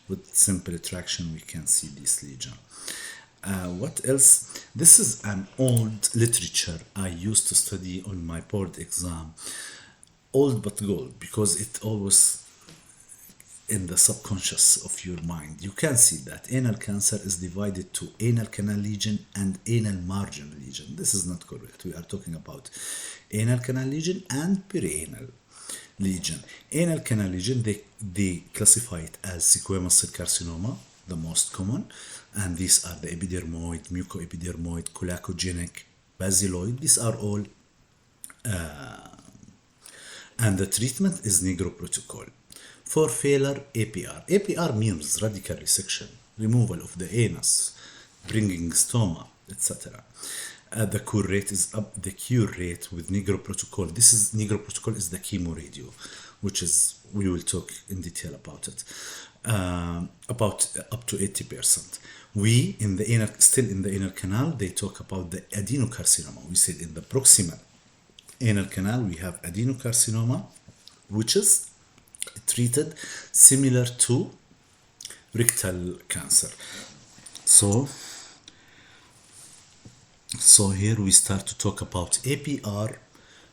[SPEAKER 1] With simple traction, we can see this lesion. What else? This is an old literature I used to study on my board exam. Old but gold, because it always in the subconscious of your mind. You can see that anal cancer is divided to anal canal lesion and anal margin lesion. This is not correct. We are talking about anal canal lesion and perianal lesion. Anal canal lesion, they classify it as squamous cell carcinoma, the most common, and these are the epidermoid, mucoepidermoid, colacogenic, basiloid. These are all and the treatment is Negro protocol. For failure, APR. APR means radical resection, removal of the anus, bringing stoma, etc. The cure rate is up. The cure rate with Negro protocol. This is Negro protocol is the chemo radio, which is we will talk in detail about it. About up to 80%. We in the anal, still in the anal canal, they talk about the adenocarcinoma. We said in the proximal anal canal we have adenocarcinoma, which is treated similar to rectal cancer. So here we start to talk about APR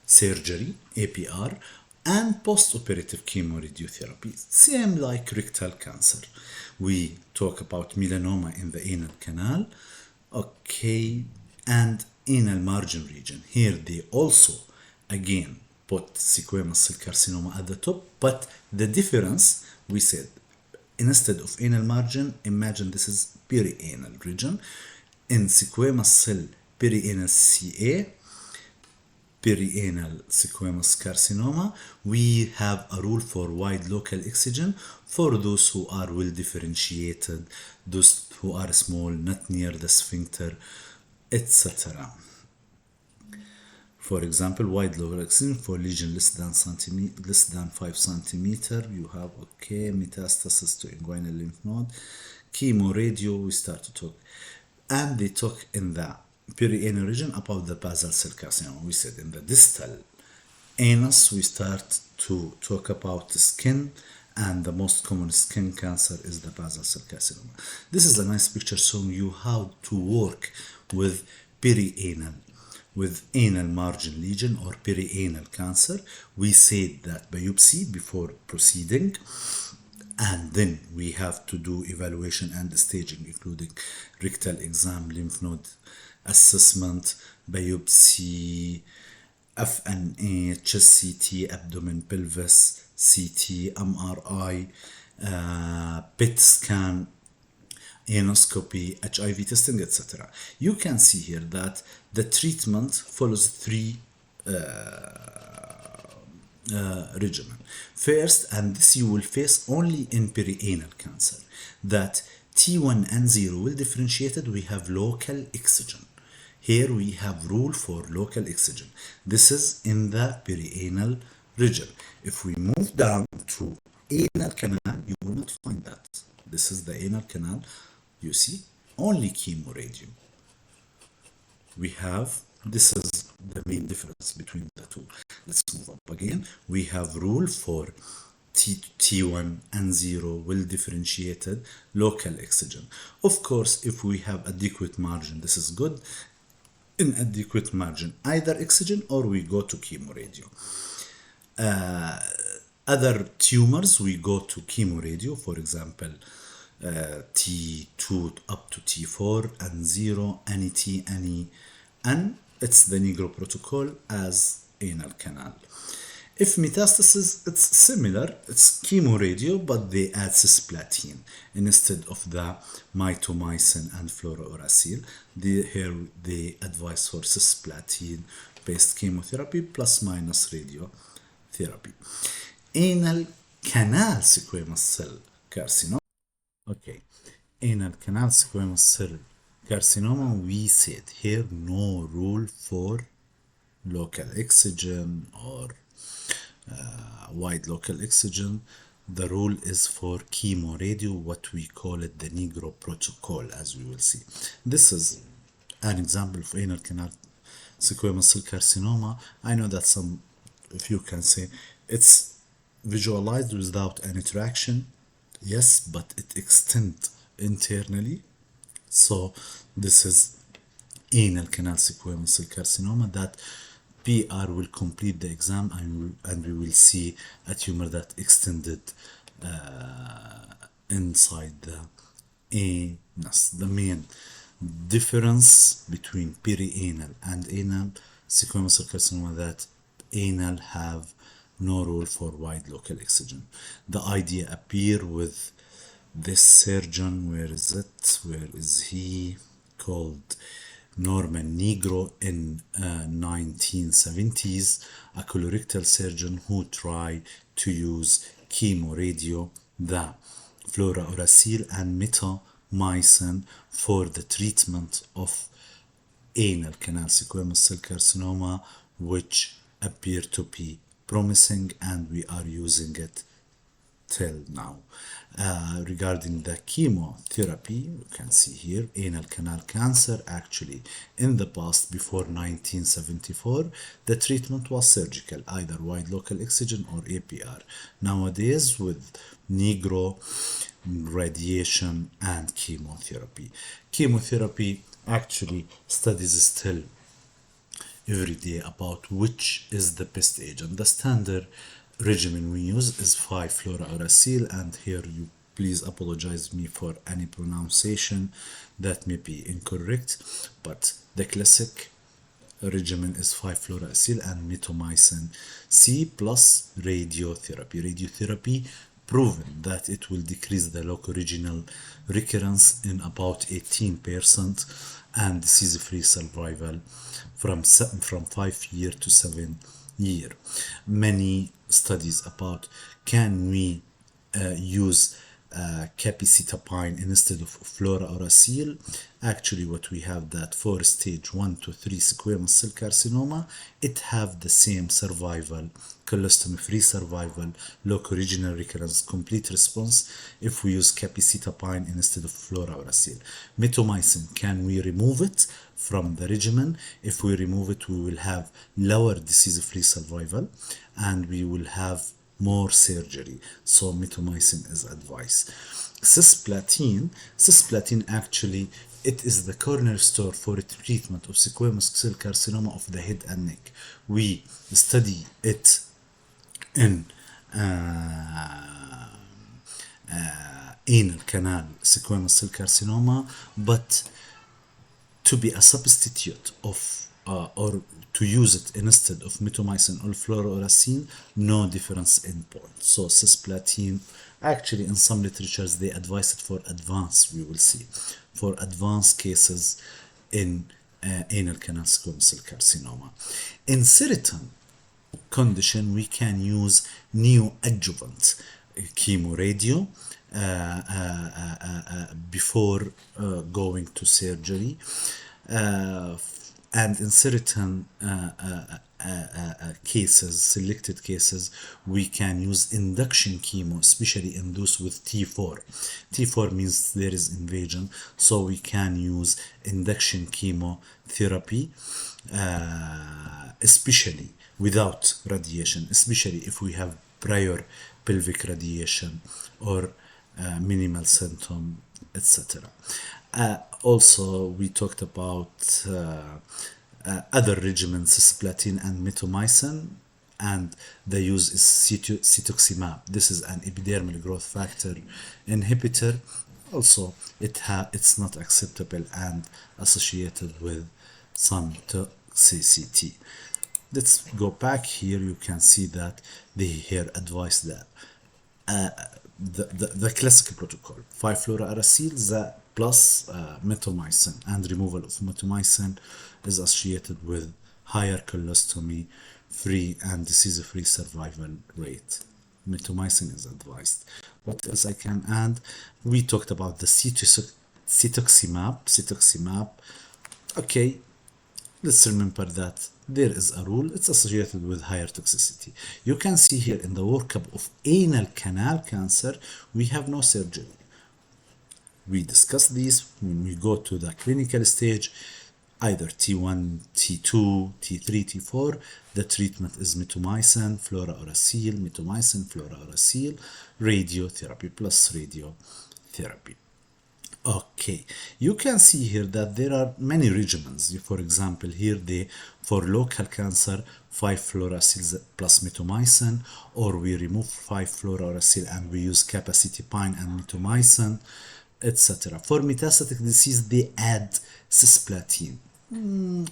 [SPEAKER 1] surgery, APR, and post-operative chemoradiotherapy, same like rectal cancer. We talk about melanoma in the anal canal, okay, and anal margin region. Here they also again put squamous cell carcinoma at the top, but the difference, we said, instead of anal margin, imagine this is perianal region. In squamous cell perianal CA, perianal squamous carcinoma, we have a rule for wide local excision for those who are well differentiated, those who are small, not near the sphincter, etc. For example, wide local excision for lesion less than 5 centimeter, you have okay metastasis to inguinal lymph node. Chemo radio, we start to talk, and they talk in the perianal region about the basal cell carcinoma. We said in the distal anus, we start to talk about the skin, and the most common skin cancer is the basal cell carcinoma. This is a nice picture showing you how to work with perianal, with anal margin lesion or perianal cancer. We said that biopsy before proceeding, and then we have to do evaluation and staging, including rectal exam, lymph node assessment, biopsy, FNA, chest CT, abdomen, pelvis, CT, MRI, PET scan, anoscopy, HIV testing, etc. You can see here that the treatment follows three regimen. First, and this you will face only in perianal cancer, that T1 and 0 will differentiated, we have local excision. Here we have rule for local excision. This is in the perianal region. If we move down to anal canal, you will not find that. This is the anal canal. You see, only chemo radio. We have, this is the main difference between the two. Let's move up again. We have rule for T1 and 0 well differentiated local excision. Of course, if we have adequate margin, this is good. Inadequate margin, either excision or we go to chemo radio. Other tumors, we go to chemo radio, for example, T2 up to T4 and 0, any T, any N. It's the Negro protocol as anal canal. If metastasis, it's similar, it's chemo radio, but they add cisplatin instead of the mitomycin and fluorouracil. Here they advise for cisplatin-based chemotherapy plus minus radiotherapy. Anal canal squamous cell carcinoma. Okay, anal canal squamous cell carcinoma, we said here no rule for local excision or wide local excision. The rule is for chemo radio, what we call it the Negro protocol, as we will see. This is an example of anal canal squamous cell carcinoma. I know that some of you can say it's visualized without an interaction. Yes, but it extends internally. So this is anal canal squamous cell carcinoma that PR will complete the exam and we will see a tumor that extended inside the anus. The main difference between perianal and anal squamous cell carcinoma that anal have no rule for wide local excision. The idea appear with this surgeon, where is it? Where is he? Called Norman Negro in 1970s, a colorectal surgeon who tried to use chemo radio, the fluorouracil and mitomycin for the treatment of anal canal squamous cell carcinoma, which appear to be promising, and we are using it till now. Regarding the chemotherapy, you can see here anal canal cancer. Actually, in the past, before 1974, the treatment was surgical, either wide local excision or APR. Nowadays, with Negro, radiation and chemotherapy. Chemotherapy, actually, studies still every day about which is the best agent. The standard regimen we use is 5-fluorouracil, and here you please apologize me for any pronunciation that may be incorrect, but the classic regimen is 5-fluorouracil and mitomycin C plus radiotherapy. Radiotherapy proven that it will decrease the loco-regional recurrence in about 18% and disease-free survival from 5 year to 7 year. Many studies about can we use capecitabine instead of fluorouracil. Actually, what we have that for stage 1 to 3 squamous cell carcinoma, it have the same survival, colostomy-free survival, loco-regional recurrence, complete response if we use capecitabine instead of fluorouracil. Mitomycin, can we remove it from the regimen? If we remove it, we will have lower disease-free survival and we will have more surgery. So mitomycin is advised. Cisplatin actually, it is the cornerstone for treatment of squamous cell carcinoma of the head and neck. We study it in anal canal squamous cell carcinoma, but to be a substitute of or to use it instead of mitomycin or fluorouracil, no difference in point. So cisplatin, actually in some literatures they advise it for advanced, we will see, for advanced cases in anal canal squamous cell carcinoma. In certain condition, we can use neoadjuvant chemoradio before going to surgery. And in certain cases, selected cases, we can use induction chemo, especially in those with T4. T4 means there is invasion, so we can use induction chemotherapy, especially without radiation, especially if we have prior pelvic radiation or minimal symptom, etc. Also, we talked about other regimens, cisplatin and mitomycin, and the use is cetuximab. This is an epidermal growth factor inhibitor. Also, it's not acceptable and associated with some toxicity. Let's go back here. You can see that they here advise that the classical protocol, 5-fluorouracil plus mitomycin, and removal of mitomycin is associated with higher colostomy free and disease free survival rate. Mitomycin is advised. What else I can add? We talked about the cetuximab. Okay, let's remember that there is a rule, it's associated with higher toxicity. You can see here in the workup of anal canal cancer, we have no surgery. We discuss these when we go to the clinical stage, either T1, T2, T3, T4. The treatment is mitomycin, fluorouracil, radiotherapy plus radiotherapy. Okay, you can see here that there are many regimens. For example, here for local cancer, 5-fluorouracil plus mitomycin, or we remove 5-fluorouracil and we use capecitabine and mitomycin, etc. For metastatic disease, they add cisplatin.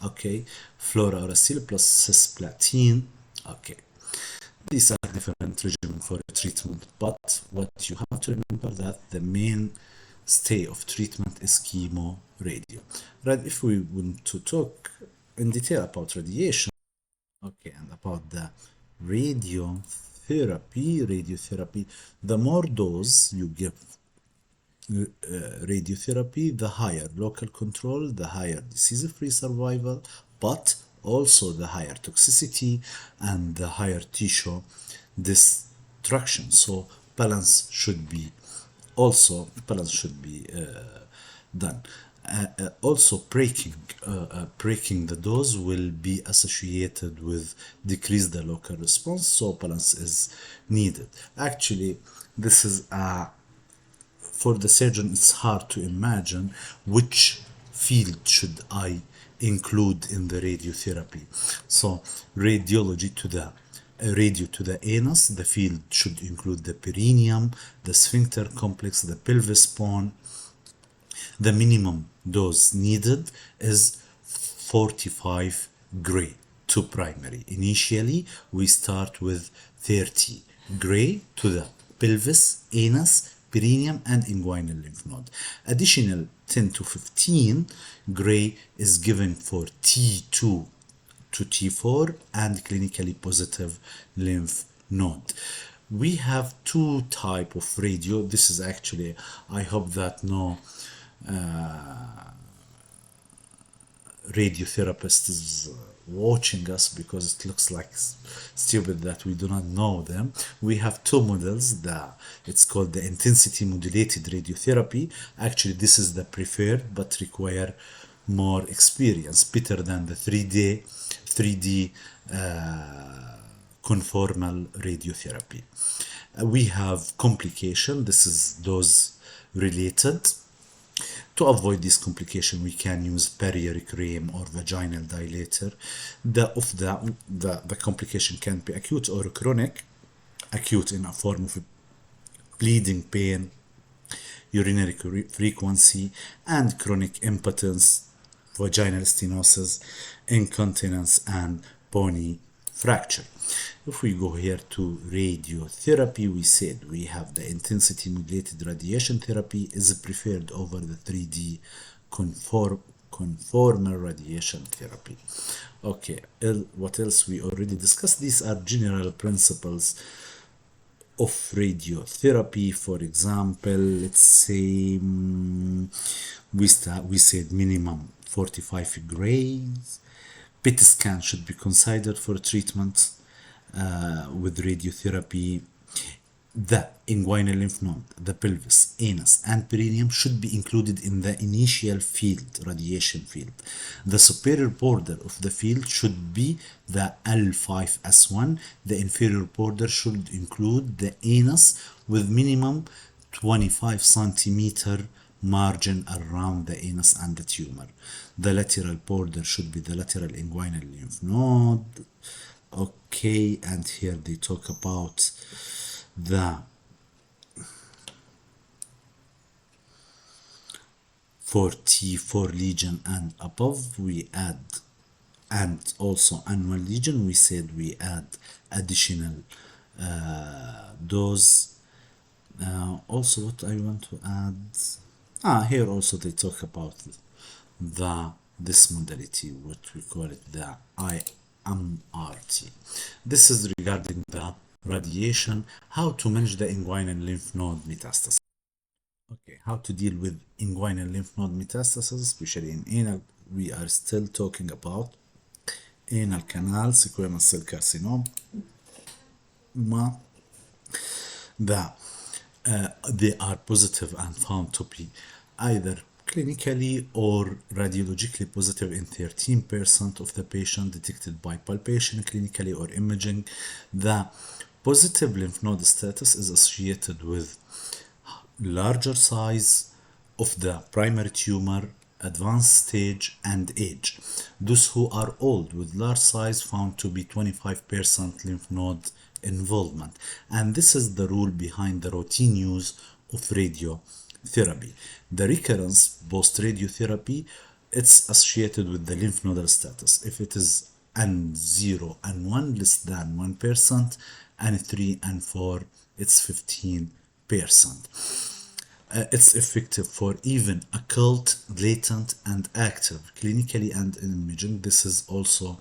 [SPEAKER 1] Okay, fluorouracil plus cisplatin. Okay, these are different regimens for treatment, but what you have to remember that the main stay of treatment is chemo radio. Right, if we want to talk in detail about radiation, okay, and about the radiotherapy, the more dose you give radiotherapy, the higher local control, the higher disease-free survival, but also the higher toxicity and the higher tissue destruction. So balance should be done. Also, breaking the dose will be associated with decrease the local response, so balance is needed. Actually, this is for the surgeon, it's hard to imagine which field should I include in the radiotherapy. So radiology to the radio to the anus, the field should include the perineum, the sphincter complex, the pelvis bone. The minimum dose needed is 45 gray to primary. Initially, we start with 30 gray to the pelvis, anus, perineum, and inguinal lymph node. Additional 10 to 15 gray is given for T2 to T4 and clinically positive lymph node. We have two type of radio. This is actually, I hope that no radiotherapist is watching us, because it looks like stupid that we do not know them. We have two models. It's called the intensity modulated radiotherapy. Actually, this is the preferred, but require more experience, better than the 3D conformal radiotherapy. We have complication. This is dose related. To avoid this complication, we can use bariatric rim or vaginal dilator. The complication can be acute or chronic. Acute in a form of bleeding, pain, urinary frequency, and chronic impotence, vaginal stenosis, incontinence, and bony fracture. If we go here to radiotherapy, we said we have the intensity modulated radiation therapy is preferred over the 3D conformal radiation therapy. Okay, what else we already discussed? These are general principles of radiotherapy. For example, let's say we said minimum 45 grays. PET scan should be considered for treatment with radiotherapy. The inguinal lymph node, the pelvis, anus, and perineum should be included in the initial field, radiation field. The superior border of the field should be the L5S1. The inferior border should include the anus with minimum 25 centimeter margin around the anus and the tumor. The lateral border should be the lateral inguinal lymph node. Okay, and here they talk about the 44 lesion and above we add, and also annual lesion, we said we add additional dose. Also what I want to add, here also they talk about this modality, what we call it the IMRT. This is regarding the radiation, how to manage the inguinal lymph node metastasis. Okay, how to deal with inguinal lymph node metastasis, especially in anal. We are still talking about anal canal squamous cell carcinoma. They are positive and found to be either clinically or radiologically positive in 13% of the patient, detected by palpation, clinically or imaging. The positive lymph node status is associated with larger size of the primary tumor, advanced stage, and age. Those who are old with large size found to be 25% lymph node involvement. And this is the rule behind the routine use of radiotherapy. The recurrence post-radiotherapy, it's associated with the lymph nodal status. If it is N0 and 1, less than 1%, and 3 and 4, it's 15%. It's effective for even occult, latent, and active, clinically and in imaging. This is also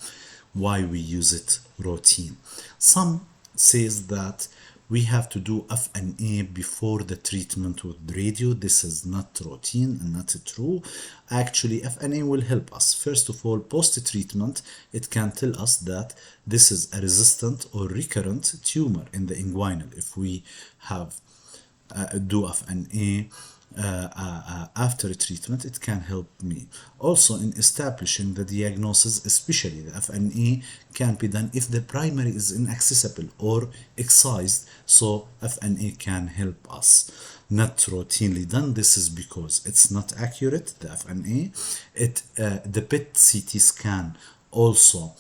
[SPEAKER 1] why we use it routine. Some says that we have to do FNA before the treatment with radio. This is not routine and not true. Actually, FNA will help us. First of all, post-treatment, it can tell us that this is a resistant or recurrent tumor in the inguinal. If we have do FNA after treatment, it can help me. Also, in establishing the diagnosis, especially the FNA can be done if the primary is inaccessible or excised, so FNA can help us. Not routinely done. This is because it's not accurate, the FNA. The PET CT scan also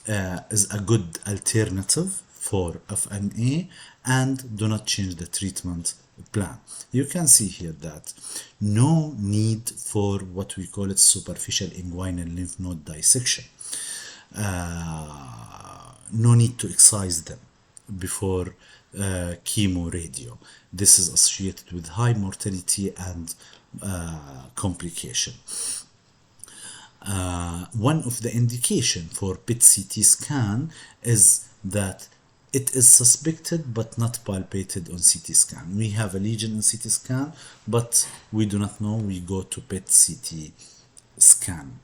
[SPEAKER 1] is a good alternative for FNA, and do not change the treatment plan. You can see here that no need for what we call it superficial inguinal lymph node dissection. No need to excise them. before chemo radio. This is associated with high mortality and complication. One of the indication for PET-CT scan is that it is suspected but not palpated on CT scan. We have a lesion in CT scan, but we do not know. We go to PET-CT scan.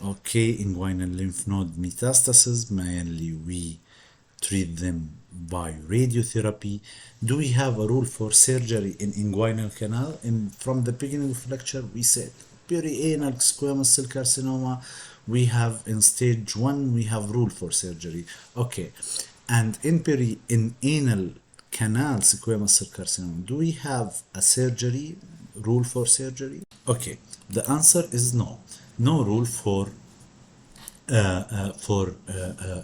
[SPEAKER 1] Okay, inguinal lymph node metastasis, mainly we treat them by radiotherapy. Do we have a rule for surgery in inguinal canal? And from the beginning of lecture, we said perianal squamous cell carcinoma, we have in stage 1, we have rule for surgery. Okay, and in anal canal squamous cell carcinoma, do we have a surgery, rule for surgery? Okay, the answer is no. No rule for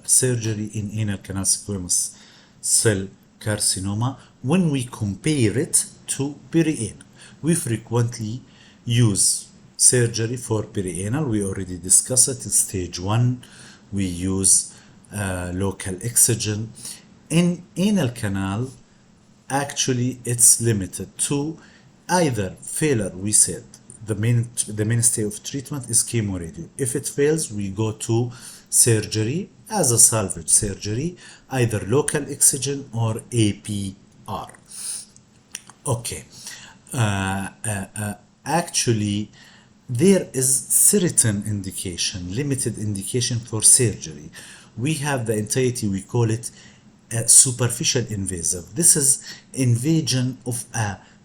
[SPEAKER 1] surgery in anal canal squamous cell carcinoma when we compare it to perianal. We frequently use surgery for perianal. We already discussed it in stage 1. We use local excision. In anal canal, actually it's limited to either failure. We said the mainstay of treatment is chemoradiation. If it fails, we go to surgery as a salvage surgery, either local excision or APR. Okay, actually there is certain indication, limited indication for surgery. We have the entity, we call it superficial invasive. This is invasion of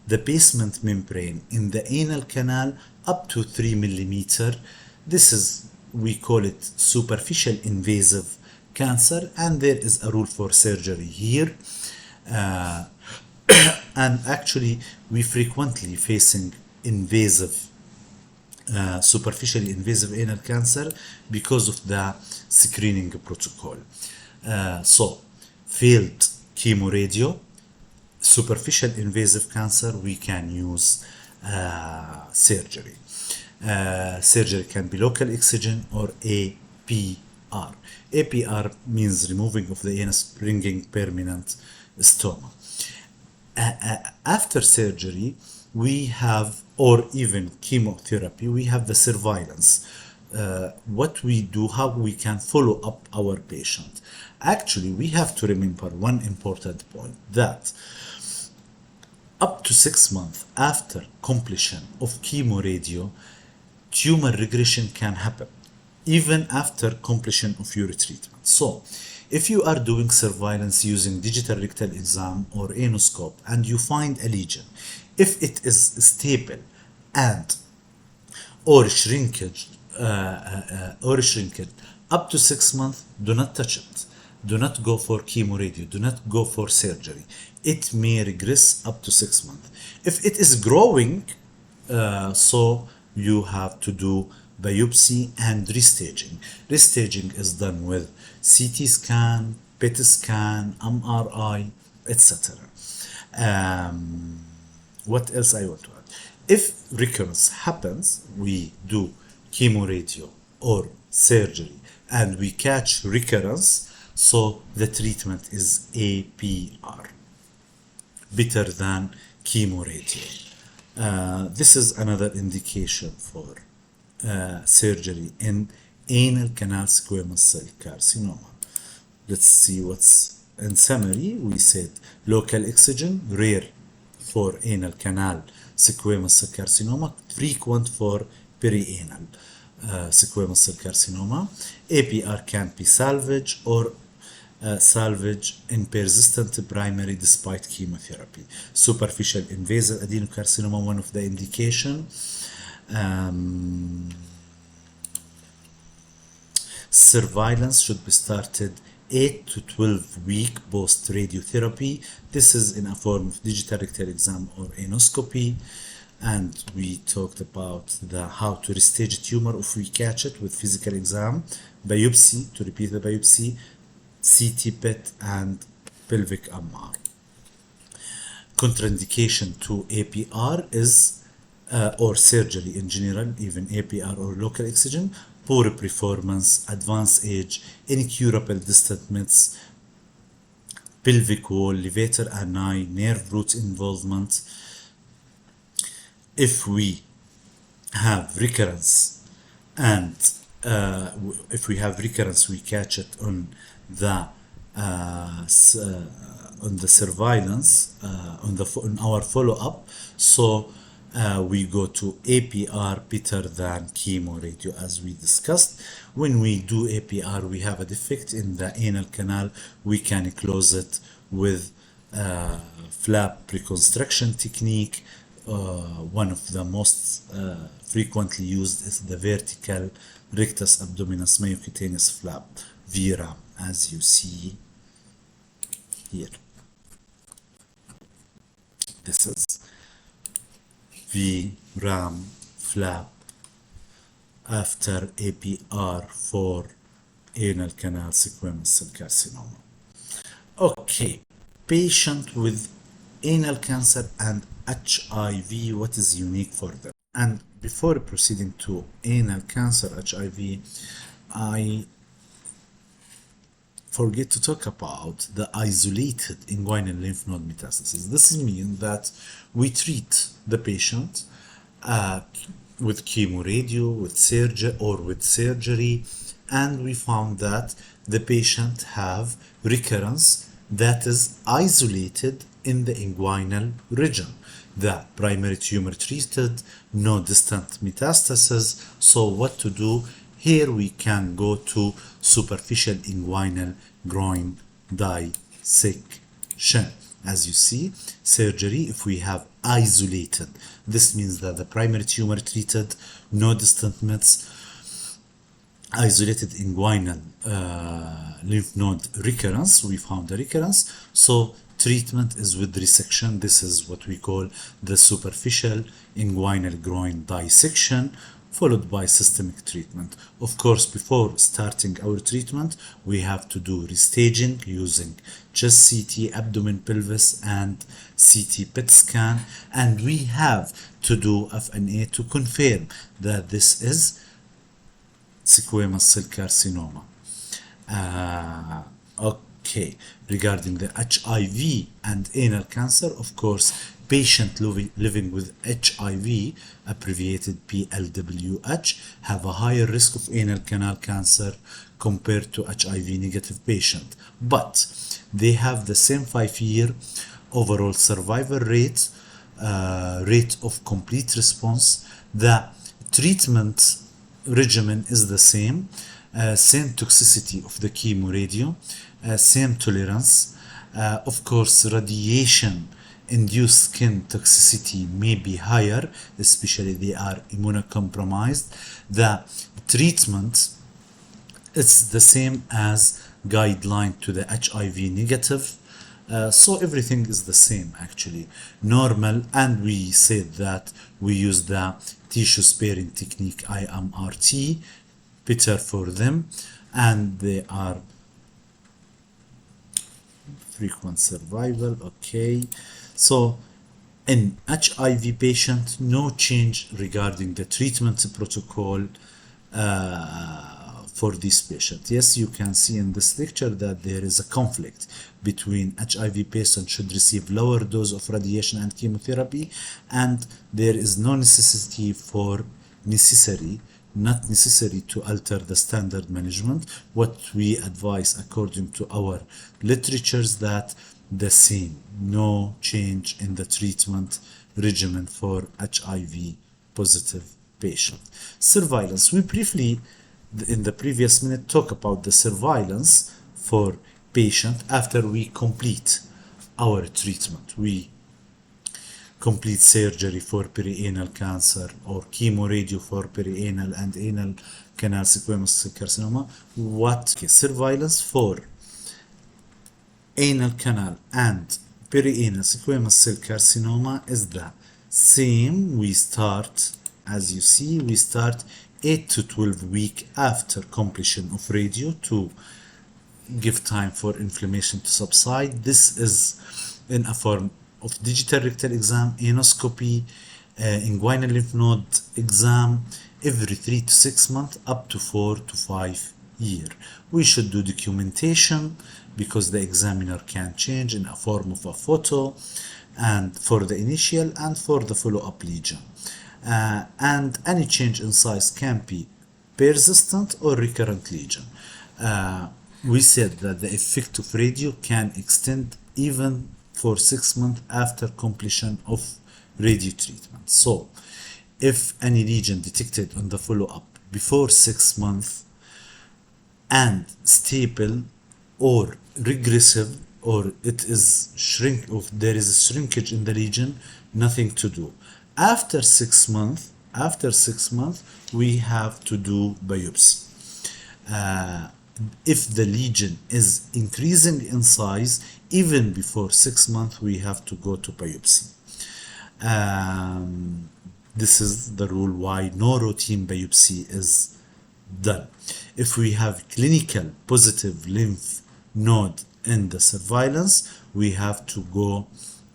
[SPEAKER 1] the basement membrane in the anal canal up to 3 millimeter. This is, we call it superficial invasive cancer, and there is a rule for surgery here. And actually we frequently facing invasive superficially invasive anal cancer because of the screening protocol. So failed chemoradio, superficial invasive cancer, we can use surgery. Surgery can be local excision or APR. APR means removing of the anus, bringing permanent stoma. After surgery, we have, or even chemotherapy, we have the surveillance. What we do, how we can follow up our patient. Actually, we have to remember one important point, that up to 6 months after completion of chemoradio, tumor regression can happen, even after completion of your treatment. So, if you are doing surveillance using digital rectal exam or anoscope and you find a lesion, if it is stable and or shrinkage up to 6 months, do not touch it. Do not go for chemoradio. Do not go for surgery. It may regress up to 6 months. If it is growing, so you have to do biopsy and restaging. Restaging is done with CT scan, PET scan, MRI, etc. What else I want to add? If recurrence happens, we do chemoradio or surgery and we catch recurrence, so the treatment is APR, better than chemoradio. This is another indication for surgery in anal canal squamous cell carcinoma. Let's see what's in summary. We said local excision, rare for anal canal squamous cell carcinoma, frequent for perianal squamous cell carcinoma. APR can be salvage or salvage in persistent primary despite chemotherapy. Superficial invasive adenocarcinoma, one of the indication. Surveillance should be started 8 to 12 week post radiotherapy. This is in a form of digital rectal exam or anoscopy. And we talked about how to restage a tumor if we catch it with physical exam, biopsy, to repeat the biopsy, CT PET, and pelvic MR. Contraindication to APR is, or surgery in general, even APR or local excision, poor performance, advanced age, incurable distant mets, pelvic wall, levator ani, nerve root involvement. If we have recurrence and if we have recurrence, we catch it on the on the surveillance, on our follow-up. So we go to APR better than chemo radio, as we discussed. When we do APR, we have a defect in the anal canal. We can close it with flap reconstruction technique. One of the most frequently used is the vertical rectus abdominis myocutaneous flap, VRAM, as you see here. This is VRAM flap after APR for anal canal squamous cell carcinoma. Okay, patient with anal cancer and HIV, what is unique for them? And before proceeding to anal cancer HIV, I forget to talk about the isolated inguinal lymph node metastasis. This means that we treat the patient with chemoradiology, with surgery, or with surgery, and we found that the patient have recurrence that is isolated in the inguinal region. The primary tumor treated, no distant metastasis. So what to do? Here we can go to superficial inguinal groin dissection. As you see, surgery, if we have isolated, this means that the primary tumor treated, no distant mets, isolated inguinal lymph node recurrence, we found the recurrence. So treatment is with resection. This is what we call the superficial inguinal groin dissection, followed by systemic treatment. Of course, before starting our treatment, we have to do restaging using chest CT, abdomen, pelvis, and CT PET scan, and we have to do FNA to confirm that this is squamous cell carcinoma. Okay, regarding the HIV and anal cancer, of course, patient living with HIV, abbreviated PLWH, have a higher risk of anal canal cancer compared to HIV negative patient, but they have the same 5-year overall survival rate, rate of complete response. The treatment regimen is the same, same toxicity of the chemoradiology, same tolerance. Of course, radiation induced skin toxicity may be higher, especially they are immunocompromised. The treatment is the same as guideline to the HIV negative. So everything is the same, actually normal, and we said that we use the tissue sparing technique IMRT better for them, and they are frequent survival. Okay, so in HIV patient, no change regarding the treatment protocol for this patient. Yes, you can see in this lecture that there is a conflict between HIV patient should receive lower dose of radiation and chemotherapy, and there is no necessity for not necessary to alter the standard management. What we advise according to our literatures that the same, no change in the treatment regimen for HIV positive patient. Surveillance, we briefly in the previous minute talk about the surveillance for patient after we complete our treatment. We complete surgery for perianal cancer or chemoradiology for perianal and anal canal squamous cell carcinoma. Surveillance for anal canal and perianal squamous cell carcinoma is the same. We start, as you see, we start 8 to 12 weeks after completion of radio to give time for inflammation to subside. This is in a form of digital rectal exam, anoscopy, inguinal lymph node exam every 3 to 6 months up to 4 to 5 year. We should do documentation because the examiner can change in a form of a photo, and for the initial and for the follow-up lesion. And any change in size can be persistent or recurrent lesion. We said that the effect of radio can extend even for 6 months after completion of radio treatment. So, if any lesion detected on the follow-up before 6 months and stable or regressive, or it is shrink, or there is a shrinkage in the lesion, nothing to do. After 6 months, we have to do biopsy. If the lesion is increasing in size, even before 6 months, we have to go to biopsy. This is the rule why no routine biopsy is done. If we have clinical positive lymph node in the surveillance, we have to go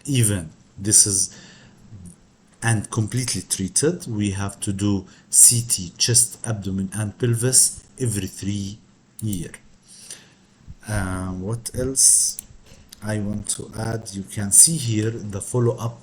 [SPEAKER 1] even. This is and completely treated. We have to do CT, chest, abdomen, and pelvis every 3 years. What else I want to add? You can see here the follow-up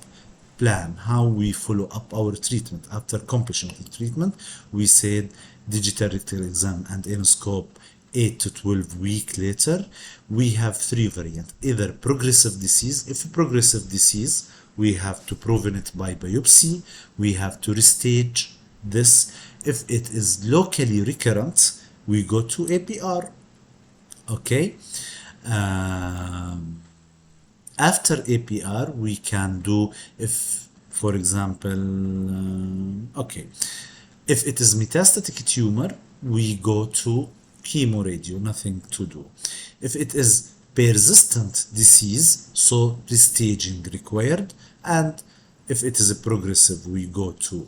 [SPEAKER 1] plan, how we follow up our treatment. After completion of the treatment, we said digital rectal exam and endoscope 8 to 12 weeks later. We have 3 variants, either progressive disease. If progressive disease, we have to prove it by biopsy. We have to restage this. If it is locally recurrent, we go to APR. Okay. After APR, we can do, if, for example, if it is metastatic tumor, we go to chemoradiology, nothing to do. If it is persistent disease, so restaging required, and if it is a progressive, we go to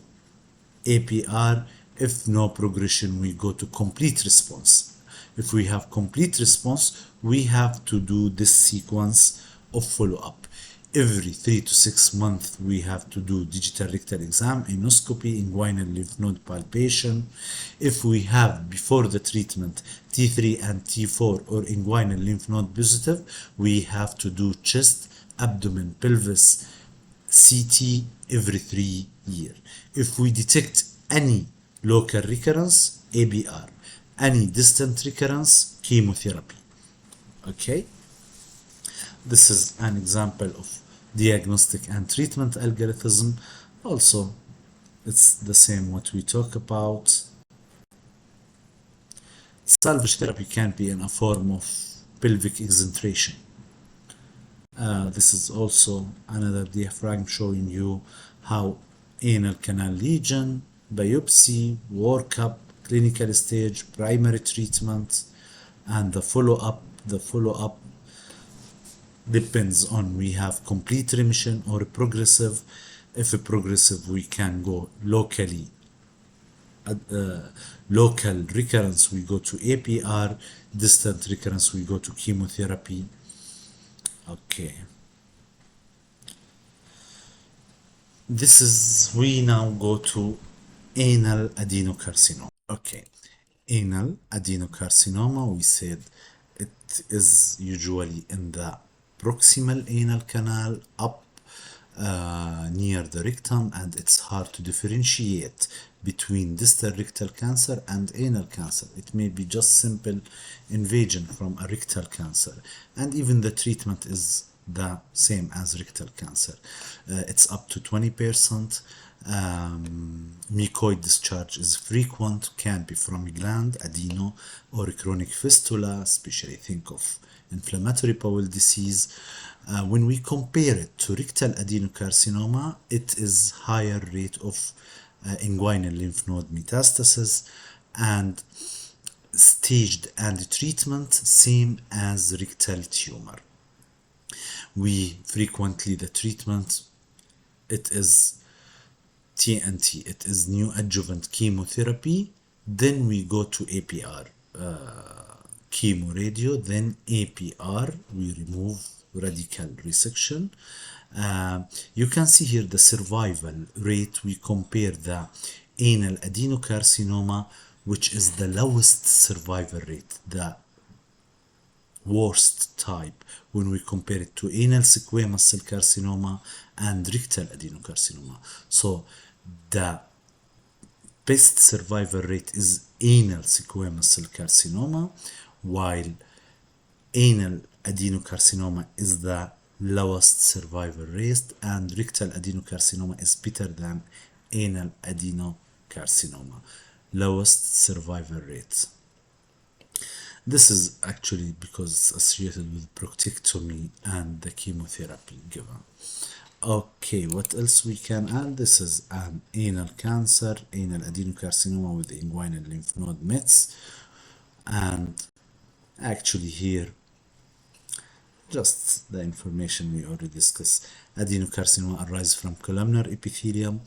[SPEAKER 1] APR. If no progression, we go to complete response. If we have complete response, we have to do this sequence of follow-up. Every 3 to 6 months, we have to do digital rectal exam, endoscopy, inguinal lymph node palpation. If we have before the treatment T3 and T4 or inguinal lymph node positive, we have to do chest, abdomen, pelvis, CT every 3 years. If we detect any local recurrence, ABR. Any distant recurrence, chemotherapy. Okay. This is an example of diagnostic and treatment algorithm. Also, it's the same what we talk about. Salvage therapy can be in a form of pelvic exentration. This is also another diaphragm showing you how anal canal lesion, biopsy, workup, clinical stage, primary treatment, and the follow-up. The follow-up depends on we have complete remission or progressive. If a progressive, we can go locally. Local recurrence, we go to APR. Distant recurrence, we go to chemotherapy. Okay. We now go to anal adenocarcinoma. Okay. Anal adenocarcinoma, we said it is usually in the proximal anal canal up near the rectum, and it's hard to differentiate between distal rectal cancer and anal cancer. It may be just simple invasion from a rectal cancer, and even the treatment is the same as rectal cancer. It's up to 20%. Mucoid discharge is frequent, can be from a gland, adeno, or chronic fistula, especially think of inflammatory bowel disease. When we compare it to rectal adenocarcinoma, it is higher rate of inguinal lymph node metastasis, and staged and treatment same as rectal tumor. We frequently, the treatment, it is TNT, it is neoadjuvant chemotherapy, then we go to APR, chemoradio, then APR, we remove radical resection. You can see here the survival rate. We compare the anal adenocarcinoma which is the lowest survival rate, the worst type when we compare it to anal squamous cell carcinoma and rectal adenocarcinoma. So the best survival rate is anal squamous cell carcinoma, while anal adenocarcinoma is the lowest survival rate, and rectal adenocarcinoma is better than anal adenocarcinoma, lowest survival rate. This is actually because it's associated with proctectomy and the chemotherapy given. Okay, what else we can add? This is an anal cancer, anal adenocarcinoma with inguinal lymph node mets. And actually here, just the information we already discussed. Adenocarcinoma arises from columnar epithelium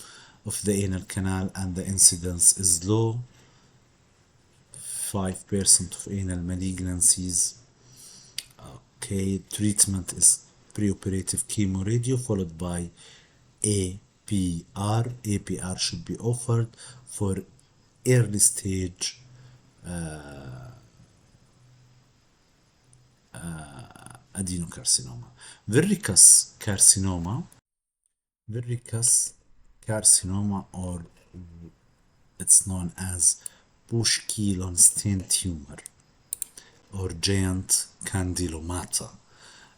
[SPEAKER 1] of the anal canal, and the incidence is low, 5% of anal malignancies. Okay, treatment is preoperative chemoradio followed by APR. APR should be offered for early stage adenocarcinoma. Verrucous carcinoma, or it's known as Bushkill-Stein tumor or giant candylomata.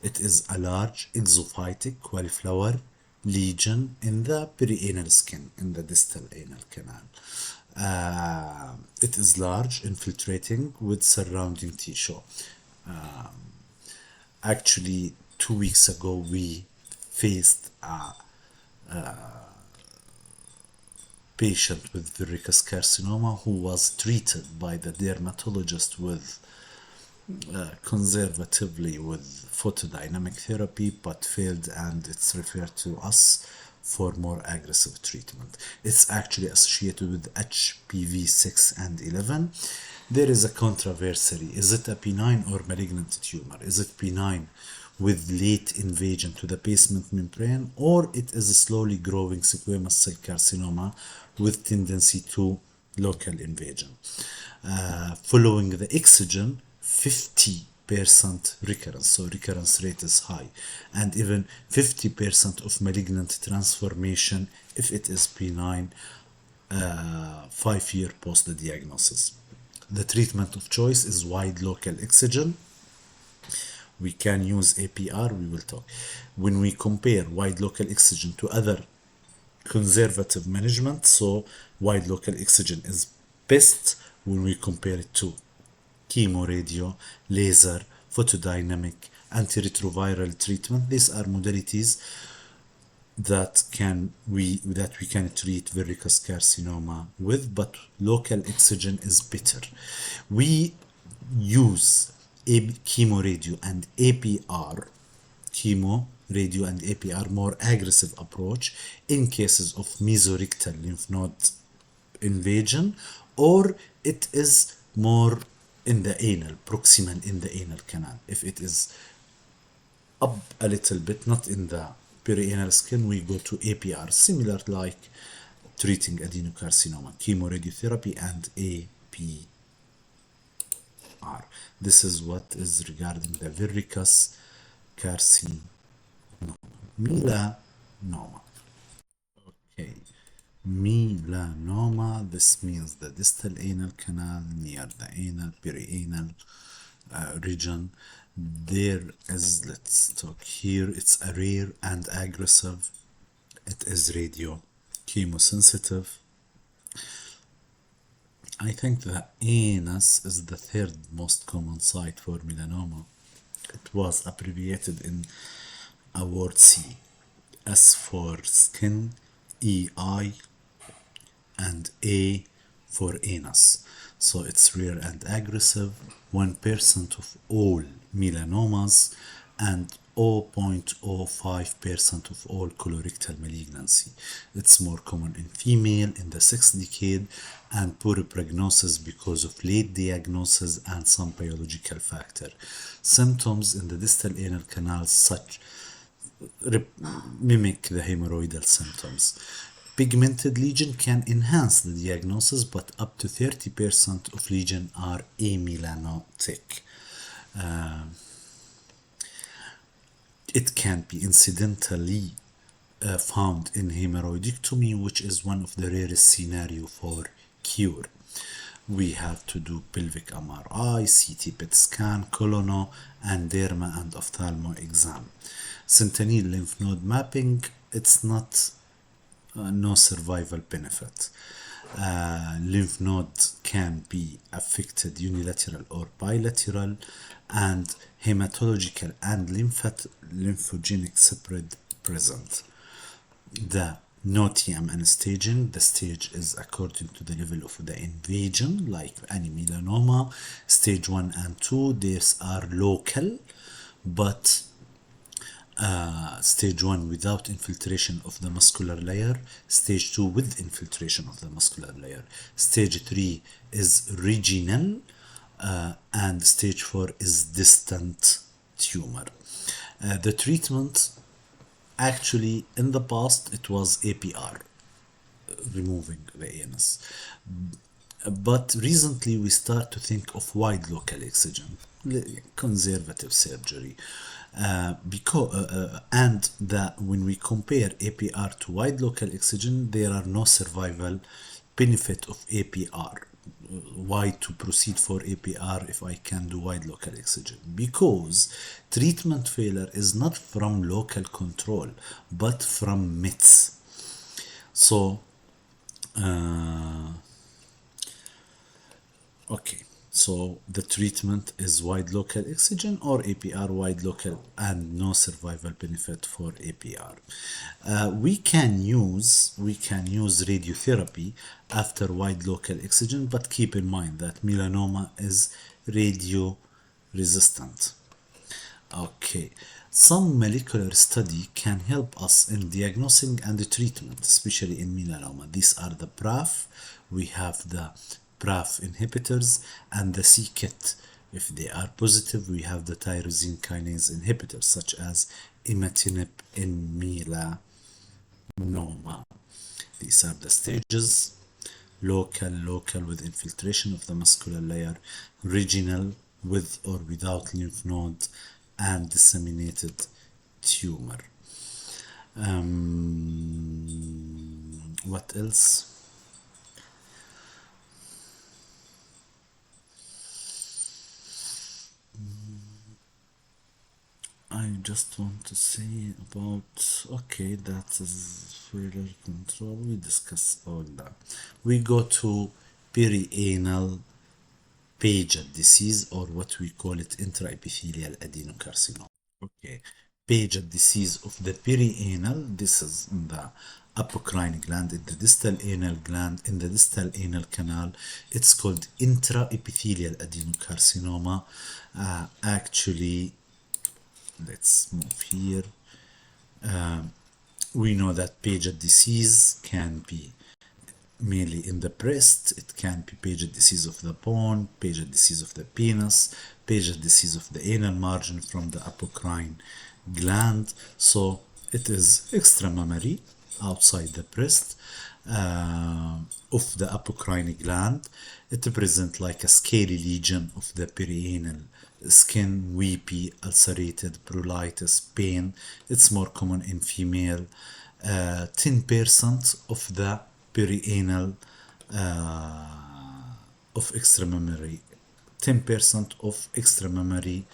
[SPEAKER 1] It is a large exophytic cauliflower lesion in the perianal skin, in the distal anal canal. It is large, infiltrating with surrounding tissue. Actually, 2 weeks ago, we faced a patient with verrucous carcinoma who was treated by the dermatologist with conservatively with photodynamic therapy, but failed, and it's referred to us for more aggressive treatment. It's actually associated with HPV 6 and 11. There is a controversy. Is it a benign or malignant tumor? Is it benign with late invasion to the basement membrane, or it is a slowly growing squamous cell carcinoma with tendency to local invasion? Following the excision, 50% recurrence, so recurrence rate is high, and even 50% of malignant transformation if it is benign 5 years post the diagnosis. The treatment of choice is wide local excision. We can use APR, we will talk. When we compare wide local excision to other conservative management, so wide local excision is best when we compare it to chemoradio, laser, photodynamic, antiretroviral treatment. These are modalities that we can treat verrucous carcinoma with, but local excision is better. We use chemoradio and APR, more aggressive approach in cases of mesorectal lymph node invasion, or it is more in the anal, proximal in the anal canal. If it is up a little bit, not in the perianal skin, we go to APR, similar like treating adenocarcinoma, chemoradiotherapy and APR. This is what is regarding the verrucous carcinoma. Melanoma. Okay. Melanoma, this means the distal anal canal near the anal, perianal region. There is, let's talk here, it's a rare and aggressive. It is radio chemosensitive. I think the anus is the third most common site for melanoma. It was abbreviated in a word C. S for skin, EI, and A for anus. So it's rare and aggressive, 1% of all melanomas and 0.05% of all colorectal malignancy. It's more common in female in the 6th decade, and poor prognosis because of late diagnosis and some biological factor. Symptoms in the distal anal canal such mimic the hemorrhoidal symptoms. Pigmented lesion can enhance the diagnosis, but up to 30% of lesion are amelanotic. It can be incidentally found in hemorrhoidectomy, which is one of the rarest scenario for cure. We have to do pelvic MRI, CT PET scan, colono, and derma and ophthalmo exam. Sentinel lymph node mapping, it's not no survival benefit. Lymph node can be affected unilateral or bilateral, and hematological and lymphogenic spread present. The no TMN staging, the stage is according to the level of the invasion, like any melanoma. Stage 1 and 2, these are local, but stage 1 without infiltration of the muscular layer, stage 2 with infiltration of the muscular layer, stage 3 is regional, and stage 4 is distant tumor. The treatment, actually in the past it was APR, removing the anus, but recently we start to think of wide local excision, conservative surgery, and that when we compare APR to wide local excision, there are no survival benefit of APR. Why to proceed for APR if I can do wide local excision? Because treatment failure is not from local control but from myths. So okay, so the treatment is wide local excision or APR, wide local, and no survival benefit for APR. We can use radiotherapy after wide local excision, but keep in mind that melanoma is radio resistant. Okay, some molecular study can help us in diagnosing and treatment, especially in melanoma. These are the BRAF. We have the BRAF inhibitors and the c-KIT. If they are positive, we have the tyrosine kinase inhibitors, such as imatinib in melanoma. These are the stages: local with infiltration of the muscular layer, regional with or without lymph node, and disseminated tumor. What else? I just want to say about, okay, that is failure control. We discuss all that. We go to perianal Paget disease, or what we call it intraepithelial adenocarcinoma. Okay, Paget disease of the perianal. This is in the apocrine gland, in the distal anal gland, in the distal anal canal. It's called intraepithelial adenocarcinoma. Actually, let's move here. We know that Paget disease can be mainly in the breast. It can be Paget disease of the bone, Paget disease of the penis, Paget disease of the anal margin from the apocrine gland. So it is extramammary, outside the breast, of the apocrine gland. It presents like a scaly lesion of the perianal skin, weepy, ulcerated, pruritus, pain. It's more common in female. 10% of the perianal of extramammary, 10% of extramammary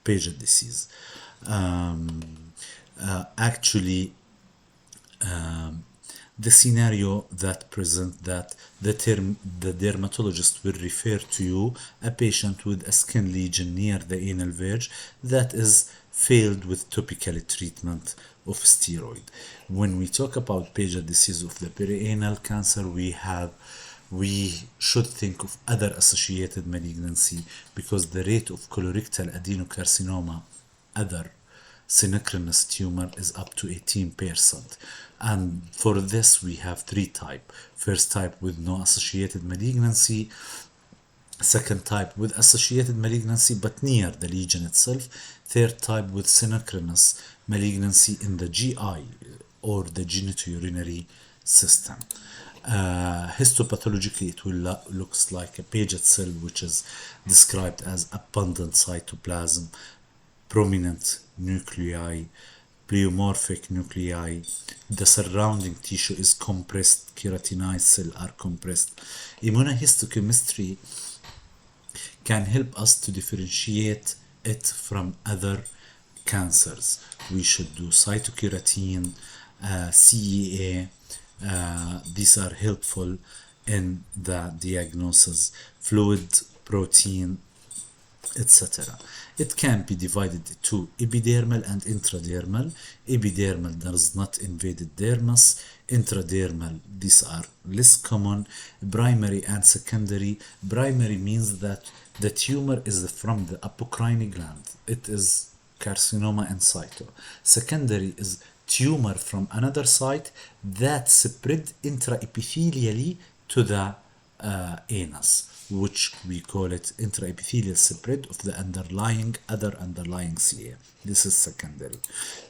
[SPEAKER 1] Paget disease. Actually, the scenario that present that the dermatologist will refer to you a patient with a skin lesion near the anal verge that is failed with topical treatment of steroid. When we talk about Paget disease of the perianal cancer, we should think of other associated malignancy, because the rate of colorectal adenocarcinoma, other synchronous tumor, is up to 18%. And for this we have three types. First type with no associated malignancy, second type with associated malignancy but near the lesion itself, third type with synchronous malignancy in the GI or the genitourinary system. Histopathologically, it will looks like a Paget cell, which is described as abundant cytoplasm, prominent nuclei, pleomorphic nuclei. The surrounding tissue is compressed, keratinized cells are compressed. Immunohistochemistry can help us to differentiate it from other cancers. We should do cytokeratin, CEA. These are helpful in the diagnosis. Fluid, protein, etc. It can be divided to epidermal and intradermal. Epidermal does not invade the dermis. Intradermal, these are less common. Primary and secondary. Primary means that the tumor is from the apocrine gland. It is carcinoma in situ. Secondary is tumor from another site that spread intraepithelially to the anus, which we call it intraepithelial spread of the other underlying CA. This is secondary.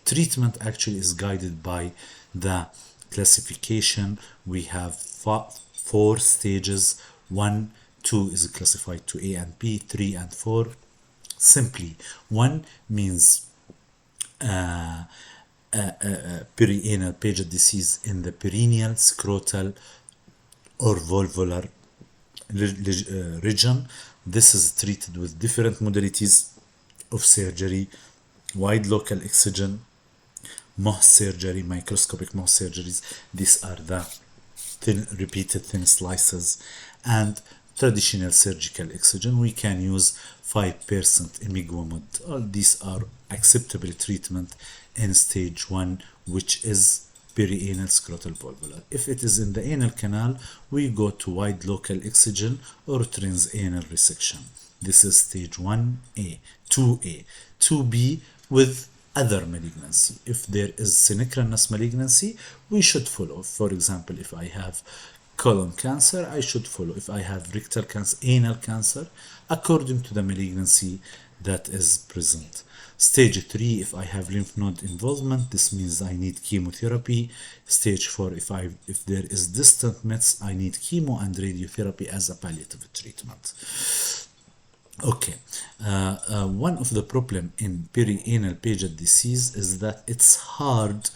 [SPEAKER 1] Treatment actually is guided by the classification. We have 4 stages. 1, 2 is classified to A and B, 3 and 4. Simply, 1 means perianal Paget disease in the perineal, scrotal, or volvular region. This is treated with different modalities of surgery: wide local excision, Mohs surgery, microscopic Mohs surgeries. These are the repeated thin slices, and traditional surgical excision. We can use 5% imigwamid. All these are acceptable treatment in stage 1, which is perianal scrotal volvular. If it is in the anal canal, we go to wide local excision or transanal resection. This is stage 1A. 2A. 2B with other malignancy. If there is synchronous malignancy, we should follow. For example, if I have colon cancer, I should follow. If I have rectal cancer, anal cancer, according to the malignancy that is present. Stage 3, if I have lymph node involvement, this means I need chemotherapy. Stage 4, if there is distant mets, I need chemo and radiotherapy as a palliative treatment. Okay, one of the problem in perianal Paget disease is that it's hard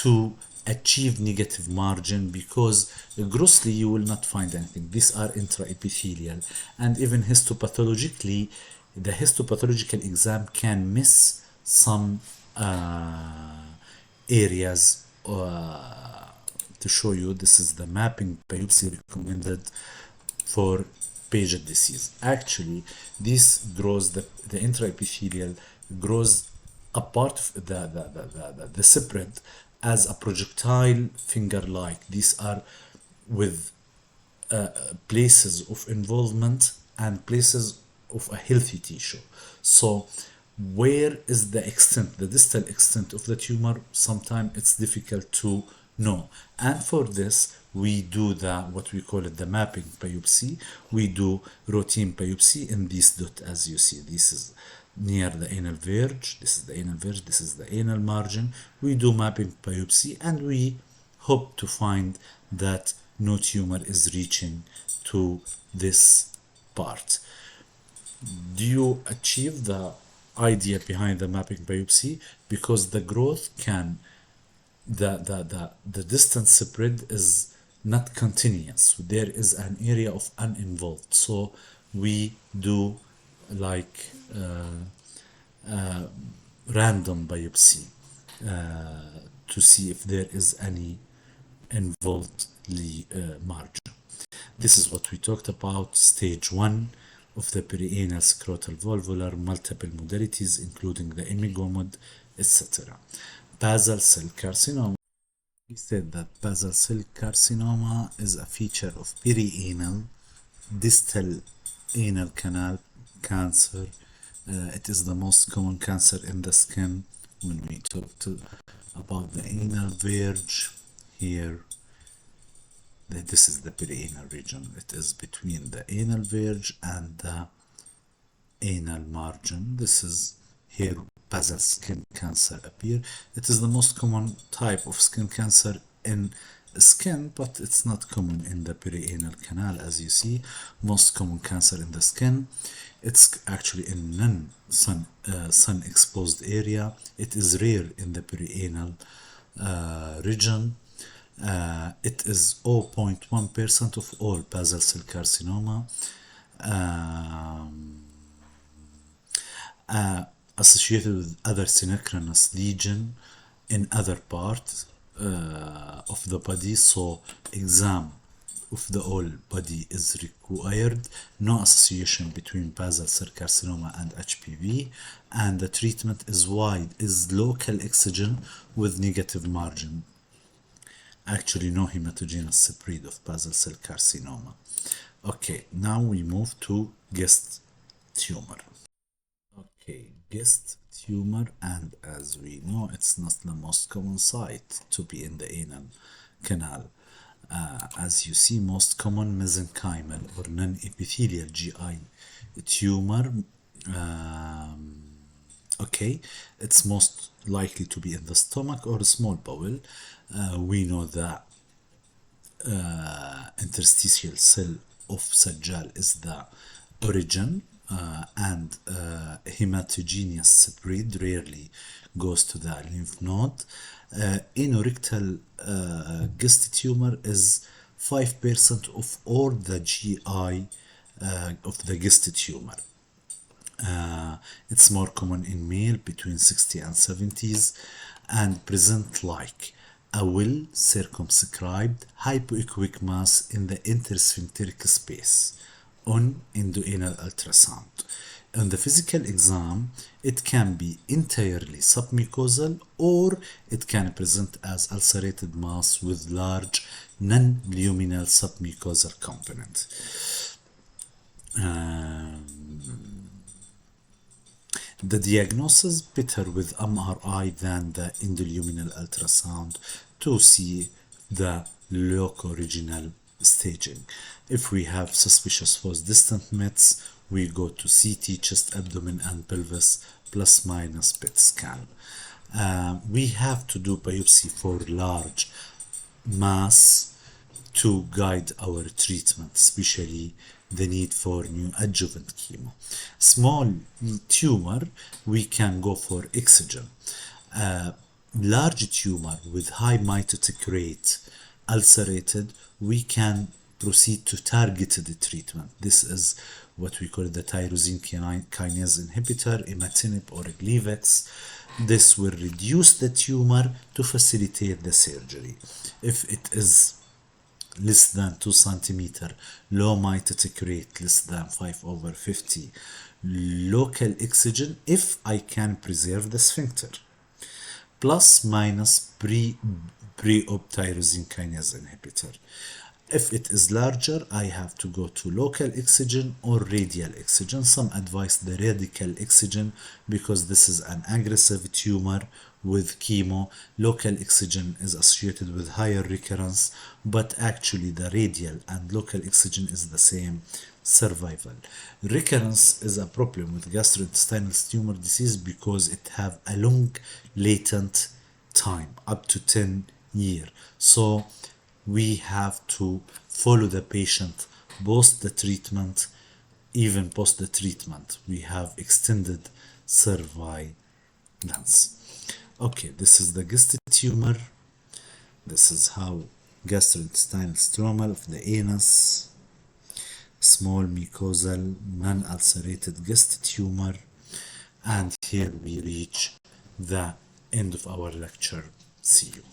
[SPEAKER 1] to achieve negative margin because grossly you will not find anything. These are intraepithelial, and even histopathologically, the histopathological exam can miss some areas. To show you, this is the mapping biopsy recommended for Paget disease. Actually, this grows, the intraepithelial grows a part of the spread as a projectile finger-like. These are with places of involvement and places of a healthy tissue. So where is the extent, the distal extent of the tumor? Sometimes it's difficult to know, and for this we do what we call it the mapping biopsy. We do routine biopsy in this dot, as you see. This is near the anal verge, this is the anal verge, this is the anal margin. We do mapping biopsy and we hope to find that no tumor is reaching to this part. Do you achieve the idea behind the mapping biopsy? Because the growth can, the distance spread is not continuous. There is an area of uninvolved. So we do like random biopsy to see if there is any involved margin. This is what we talked about. Stage 1 of the perianal scrotal volvular, multiple modalities including the imigomod, etc. Basal cell carcinoma. We said that basal cell carcinoma is a feature of perianal distal anal canal cancer. It is the most common cancer in the skin. When we talk about the anal verge here, this is the perianal region. It is between the anal verge and the anal margin. This is here basal skin cancer appear. It is the most common type of skin cancer in skin, but it's not common in the perianal canal. As you see, most common cancer in the skin. It's actually in sun exposed area. It is rare in the perianal region. It is 0.1% of all basal cell carcinoma. Associated with other synchronous lesion in other parts of the body, so exam of the whole body is required. No association between basal cell carcinoma and HPV, and the treatment is local excision with negative margin. Actually, no hematogenous spread of basal cell carcinoma. Okay, now we move to guest tumor. Okay, guest tumor, and as we know, it's not the most common site to be in the anal canal. As you see, most common mesenchymal or non-epithelial GI tumor. Okay, it's most likely to be in the stomach or small bowel. We know that interstitial cell of Sajjal is the origin, and hematogenous spread rarely goes to the lymph node. Anorectal guest tumor is 5% of all the GI of the guest tumor. It's more common in male between 60 and 70s and present like a well circumscribed hypoechoic mass in the intersphincteric space on endoanal ultrasound. On the physical exam, it can be entirely submucosal or it can present as ulcerated mass with large non-luminal submucosal component. The diagnosis better with MRI than the endoluminal ultrasound to see the loco-regional staging. If we have suspicious false distant mets, we go to CT, chest, abdomen, and pelvis, plus minus PET scan. We have to do biopsy for large mass to guide our treatment, especially the need for new adjuvant chemo. Small tumor, we can go for excision. Large tumor with high mitotic rate, ulcerated, we can proceed to targeted treatment. This is what we call the tyrosine kinase inhibitor, imatinib or Glevex. This will reduce the tumor to facilitate the surgery. If it is less than 2 centimeter, low mitotic rate less than 5/50, local excision if I can preserve the sphincter, plus minus pre-op tyrosine kinase inhibitor. If it is larger, I have to go to local excision or radial excision. Some advise the radical excision because this is an aggressive tumor with chemo. Local excision is associated with higher recurrence, but actually the radial and local excision is the same survival. Recurrence is a problem with gastrointestinal tumor disease because it have a long latent time, up to 10 years. So we have to follow the patient post the treatment. Even post the treatment, we have extended surveillance. Okay, this is the guest tumor. This is how gastrointestinal stromal of the anus, small mucosal non-ulcerated guest tumor. And here we reach the end of our lecture. See you.